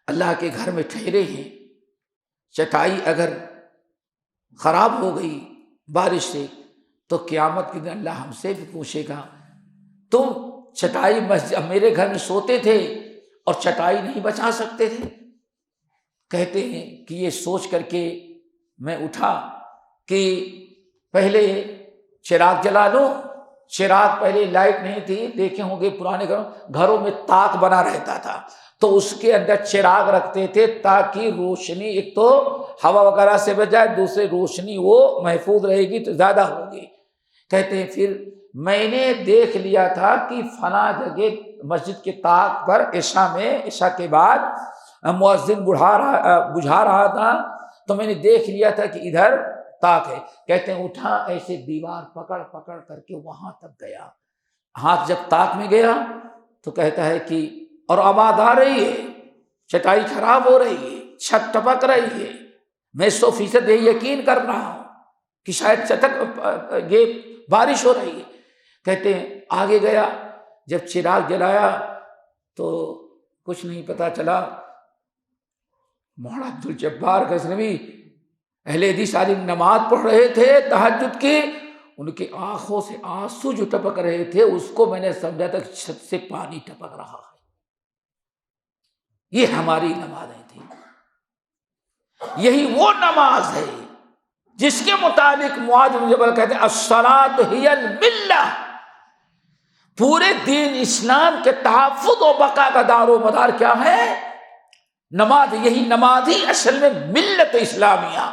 اللہ کے گھر میں ٹھہرے ہیں، چٹائی اگر خراب ہو گئی بارش سے تو قیامت کے دن اللہ ہم سے بھی پوچھے گا، تم چٹائی میرے گھر میں سوتے تھے اور چٹائی نہیں بچا سکتے تھے۔ کہتے ہیں کہ یہ سوچ کر کے میں اٹھا کہ پہلے چراغ جلا لو، چراغ پہلے لائٹ نہیں تھی، دیکھے ہوں گے پرانے گھروں میں تاک بنا رہتا تھا تو اس کے اندر چراغ رکھتے تھے تاکہ روشنی ایک تو ہوا وغیرہ سے بچ جائے، دوسرے روشنی وہ محفوظ رہے گی تو زیادہ ہوگی۔ کہتے ہیں پھر میں نے دیکھ لیا تھا کہ فلاں جگہ مسجد کے طاق پر عشاء کے بعد مؤذن بجھا رہا تھا، تو میں نے دیکھ لیا تھا کہ ادھر طاق ہے۔ کہتے ہیں اٹھا ایسے دیوار پکڑ کر کے وہاں تک گیا، ہاتھ جب طاق میں گیا تو کہتا ہے کہ اور آواز آ رہی ہے، چٹائی خراب ہو رہی ہے، چھت ٹپک رہی ہے، میں 100% یہ یقین کر رہا ہوں کہ شاید یہ بارش ہو رہی ہے۔ کہتے ہیں آگے گیا، جب چراغ جلایا تو کچھ نہیں پتا چلا۔ مولانا عبد الجبار غزنوی اہل حدیث عالم نماز پڑھ رہے تھے تہجد کی، ان کی آنکھوں سے آنسو جو ٹپک رہے تھے اس کو میں نے سمجھا تھا چھت سے پانی ٹپک رہا ہے۔ یہ ہماری نمازیں تھیں، یہی وہ نماز ہے جس کے مطابق معاذ بن جبل کہتے ہیں الصلاۃ ہی الملہ، پورے دین اسلام کے تحفظ و بقا کا دار و مدار کیا ہے؟ نماز۔ یہی نماز ہی اصل میں ملت اسلامیہ۔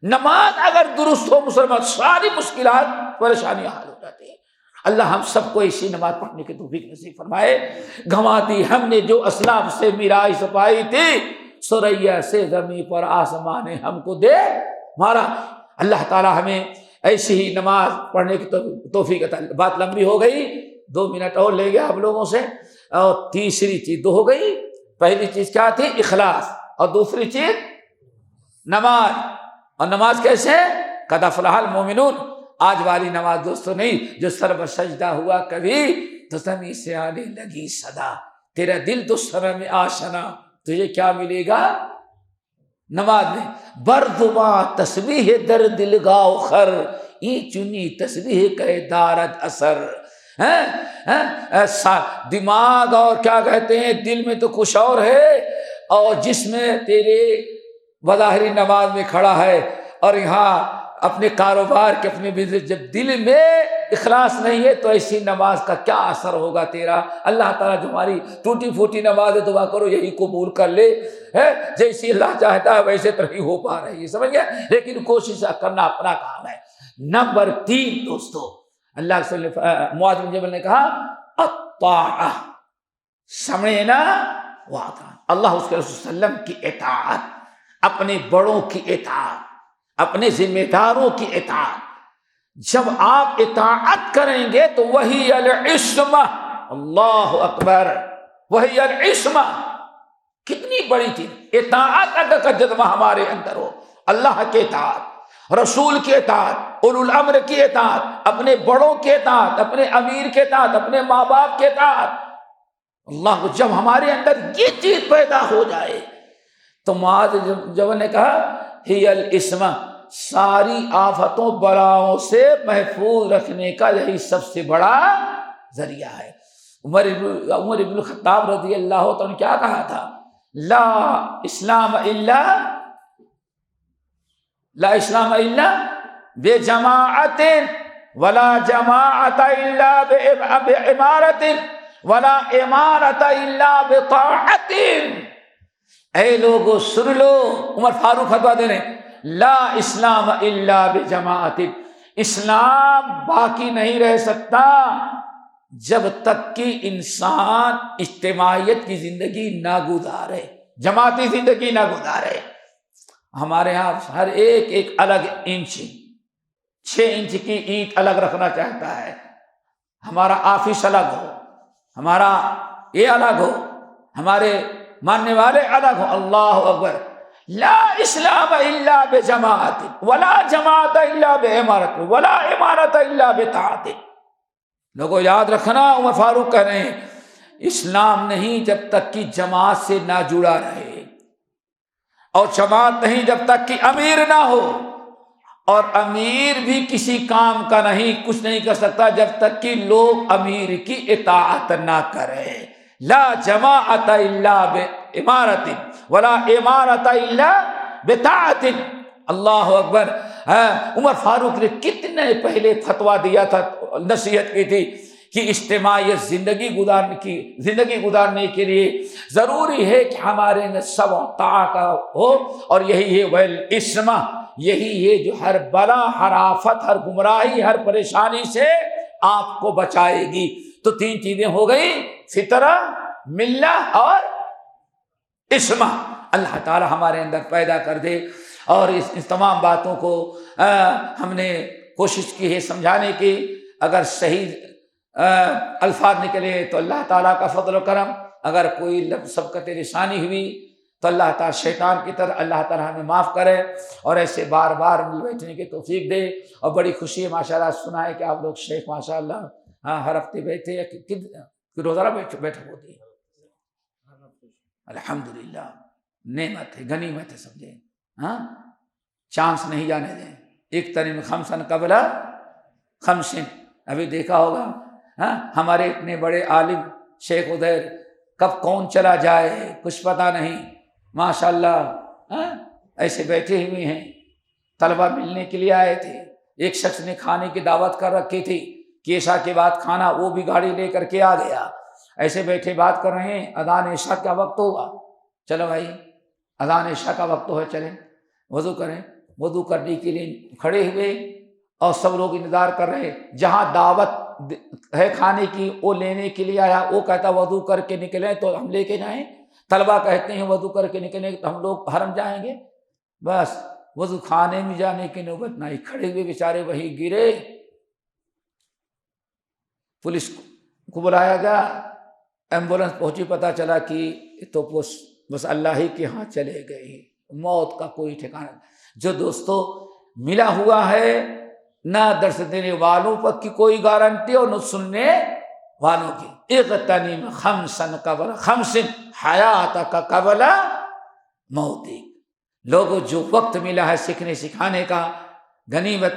نماز اگر درست ہو مسلمان ساری مشکلات پریشانیاں حل ہو جاتی ہیں۔ اللہ ہم سب کو ایسی نماز پڑھنے کی توفیق نصیب فرمائے۔ گنوا دی ہم نے جو اسلاف سے میراث پائی تھی، ثریا سے زمین پر آسمان نے ہم کو دے مارا۔ اللہ تعالی ہمیں ایسی ہی نماز پڑھنے کی توفیق عطا۔ بات لمبی ہو گئی، 2 منٹ اور لے گیا آپ لوگوں سے۔ اور تیسری چیز 2 ہو گئی، پہلی چیز کیا تھی؟ اخلاص، اور دوسری چیز نماز۔ اور نماز کیسے؟ قد افلح المومنون۔ آج والی نماز دوستو نہیں، جو سر بسجدہ ہوا کبھی تو زمین سے آنے لگی صدا، تیرا دل تو سر میں آشنا، تجھے کیا ملے گا؟ نماز میں بردما تسبیح در دل گاؤ خر، این چنی تسبیح کہ دارد اثر۔ دماغ اور کیا کہتے ہیں، دل میں تو کچھ اور ہے، اور جس میں تیرے بظاہری نماز میں کھڑا ہے، اور یہاں اپنے کاروبار کے اپنے بزنس، جب دل میں اخلاص نہیں ہے تو ایسی نماز کا کیا اثر ہوگا تیرا؟ اللہ تعالیٰ جو ہماری ٹوٹی پھوٹی نماز ہے، دعا کرو یہی قبول کر لے، جیسی اللہ چاہتا ہے ویسے تو نہیں ہو پا رہی ہے، سمجھ گیا؟ لیکن کوشش کرنا اپنا کام ہے۔ نمبر 3 دوستو، اللہ صلی معاذ بن جبل نے کہا الطاعہ، سمعنا واطعنا، اللہ اس کے رسول صلی اللہ علیہ وسلم کی اطاعت، اپنے بڑوں کی اطاعت، اپنے ذمہ داروں کی اطاعت۔ جب آپ اطاعت کریں گے تو وہی العصمہ، اللہ اکبر، وہی العصمہ، کتنی بڑی چیز اطاعت اگر کا جذبہ ہمارے اندر ہو، اللہ کے اطاعت، رسول کی اطاعت، اولو الامر کی اطاعت، اپنے بڑوں کی اطاعت، اپنے امیر کے اطاعت، اپنے ماں باپ کے اطاعت، اللہ کو جب ہمارے اندر یہ چیز پیدا ہو جائے تو معاذ جبل نے کہا ہی العصمہ، ساری آفتوں بلاؤں سے محفوظ رکھنے کا یہی سب سے بڑا ذریعہ ہے۔ عمر ابن الخطاب رضی اللہ عنہ نے کیا کہا تھا؟ لا اسلام الا بجماعت ولا جماعت الا بعمارت ولا امارت الا بطاعت۔ اے لوگو سن لو، عمر فاروق فتویٰ دے رہے ہیں، لا اسلام الا بجماعت، اسلام باقی نہیں رہ سکتا جب تک کہ انسان اجتماعیت کی زندگی نہ گزارے، جماعتی زندگی نہ گزارے۔ ہمارے ہاں ہر ایک الگ انچ، 6 انچ کی اینٹ الگ رکھنا چاہتا ہے، ہمارا آفس الگ ہو، ہمارا یہ الگ ہو، ہمارے ماننے والے الگ ہو۔ اللہ اکبر، لا اسلام الا بجماعت ولا جماعت الا بعمارت ولا امارت الا بطاعت۔ لوگوں یاد رکھنا، عمر فاروق کہہ رہے ہیں اسلام نہیں جب تک کہ جماعت سے نہ جڑا رہے، اور جماعت نہیں جب تک کہ امیر نہ ہو، اور امیر بھی کسی کام کا نہیں، کچھ نہیں کر سکتا جب تک کہ لوگ امیر کی اطاعت نہ کریں۔ لا جماعت الا بعمارت ولا امارت الا بطاعت۔ اللہ اکبر۔ عمر فاروق نے کتنے پہلے فتویٰ دیا تھا، نصیحت کی تھی کہ اجتماعیت زندگی گزارنے کے لیے ضروری ہے کہ ہمارے سب طاعت ہو، اور یہی ہے والعصمہ، یہی ہے جو ہر بلا، ہر آفت، ہر گمراہی، ہر پریشانی سے آپ کو بچائے گی۔ تو 3 چیزیں ہو گئی، فطرہ، ملت اور عصمہ۔ اللہ تعالی ہمارے اندر پیدا کر دے، اور اس تمام باتوں کو ہم نے کوشش کی ہے سمجھانے کی۔ اگر صحیح الفاظ نکلے تو اللہ تعالیٰ کا فضل و کرم، اگر کوئی لفظ سبقت لسانی ہوئی تو اللہ تعالیٰ شیطان کی طرح اللہ تعالیٰ ہمیں معاف کرے، اور ایسے بار بار مل بیٹھنے کی توفیق دے۔ اور بڑی خوشی ہے ماشاءاللہ سنا ہے کہ آپ لوگ شیخ ماشاءاللہ ہر ہفتے بیٹھے یا روزانہ بیٹھے ہوتے ہیں۔ الحمدللہ، نعمت ہے، غنیمت ہے، سمجھے؟ چانس نہیں جانے دیں۔ ایک ترین خمسن قبل خمسن، ابھی دیکھا ہوگا ہمارے اتنے بڑے عالم شیخ ادیر کب کون چلا جائے کچھ پتہ نہیں، ماشاءاللہ ایسے بیٹھے ہوئے ہیں۔ طلبہ ملنے کے لیے آئے تھے، ایک شخص نے کھانے کی دعوت کر رکھی تھی کہ عشاء کے بعد کھانا، وہ بھی گاڑی لے کر کے آ گیا۔ ایسے بیٹھے بات کر رہے ہیں، اذان عشاء کا وقت ہوا، چلو بھائی اذان عشاء کا وقت ہے، چلیں وضو کریں۔ وضو کرنے کے لیے کھڑے ہوئے اور سب لوگ انتظار کر رہے ہیں۔ جہاں دعوت ہے کھانے کی، وہ لینے کے لیے آیا، وہ کہتا وضو کر کے نکلیں تو ہم لے کے جائیں، طلبہ کہتے ہیں وضو کر کے نکلیں تو ہم لوگ حرم جائیں گے، بس وضو خانے میں جانے کی نوبت نہیں، کھڑے ہوئے بیچارے وہی گرے، پولیس کو بلایا گیا، ایمبولنس پہنچی، پتہ چلا کہ تو بس اللہ ہی کے ہاں چلے گئے، موت کا کوئی ٹھکانہ نہیں۔ جو دوستو ملا ہوا ہے، نہ درس دینے والوں پر کی کوئی گارنٹی اور نہ سننے والوں کی، اغتنم خمسا قبل خمس حیاتک قبل موتک، لوگوں جو وقت ملا ہے سیکھنے سکھانے کا، غنیمت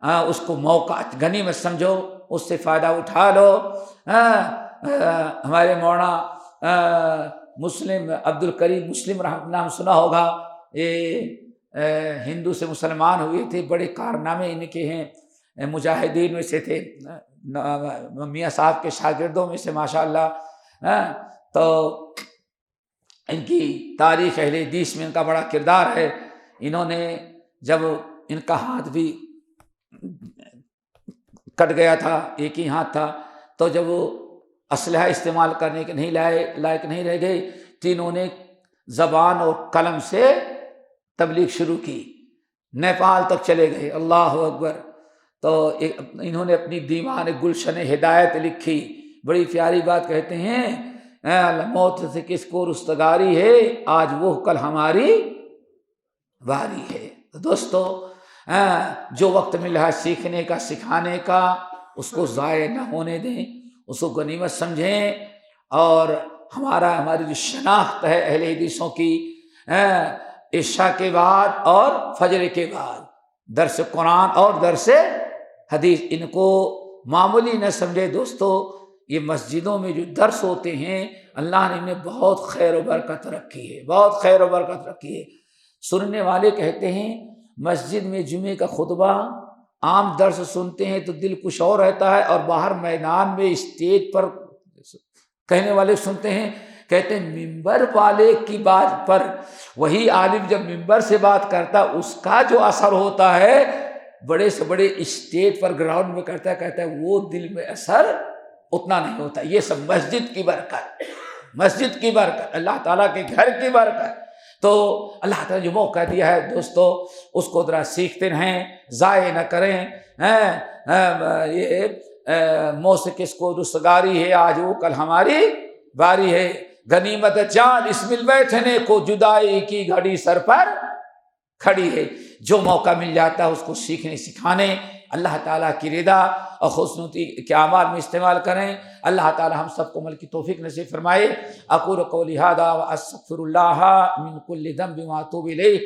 اس کو موقع غنیمت سمجھو، اس سے فائدہ اٹھا لو۔ ہمارے مولانا مسلم عبد الکریم مسلم رحمۃ نام سنا ہوگا، یہ ہندو سے مسلمان ہوئے تھے، بڑے کارنامے ان کے ہیں، مجاہدین میں سے تھے، میاں صاحب کے شاگردوں میں سے ماشاء اللہ۔ تو ان کی تاریخ اہل حدیث میں ان کا بڑا کردار ہے۔ انہوں نے جب ان کا ہاتھ بھی کٹ گیا تھا، ایک ہی ہاتھ تھا، تو جب وہ اسلحہ استعمال کرنے کے نہیں لائق نہیں رہ گئے تو انہوں نے زبان اور قلم سے تبلیغ شروع کی، نیپال تک چلے گئے، اللہ اکبر۔ تو انہوں نے اپنی دیوان گلشن ہدایت لکھی، بڑی پیاری بات کہتے ہیں، موت سے کس کو رستگاری ہے، آج وہ کل ہماری باری ہے۔ دوستو جو وقت ملا ہے سیکھنے کا سکھانے کا، اس کو ضائع نہ ہونے دیں، اس کو غنیمت سمجھیں، اور ہماری جو شناخت ہے اہل حدیثوں کی، عشاء کے بعد اور فجر کے بعد درس قرآن اور درس حدیث، ان کو معمولی نہ سمجھے دوستو۔ یہ مسجدوں میں جو درس ہوتے ہیں، اللہ نے انہیں بہت خیر و برکت رکھی ہے، بہت خیر و برکت رکھی ہے۔ سننے والے کہتے ہیں مسجد میں جمعے کا خطبہ عام درس سنتے ہیں تو دل کچھ اور رہتا ہے، اور باہر میدان میں اسٹیج پر کہنے والے سنتے ہیں، کہتے ہیں ممبر والے کی بات پر وہی عالم جب ممبر سے بات کرتا اس کا جو اثر ہوتا ہے بڑے سے بڑے اسٹیج پر گراؤنڈ میں کرتا ہے، کہتا ہے وہ دل میں اثر اتنا نہیں ہوتا۔ یہ سب مسجد کی برکت، مسجد کی برکت، اللہ تعالیٰ کے گھر کی برکت۔ تو اللہ تعالیٰ جو موقع دیا ہے دوستو، اس کو ذرا سیکھتے رہیں، ضائع نہ کریں۔ یہ موت سے کس کو رستگاری ہے، آج وہ کل ہماری باری ہے۔ غنیمت جان اس مل بیٹھنے کو، جدائی کی گھڑی سر پر کھڑی ہے۔ جو موقع مل جاتا ہے اس کو سیکھنے سکھانے، اللہ تعالیٰ کی رضا اور خوشنودی کے اعمال میں استعمال کریں۔ اللہ تعالیٰ ہم سب کو عمل کی توفیق نصیب فرمائے۔ اقول قولی ھذا واستغفر اللہ من کل ذنب واتوب الیہ۔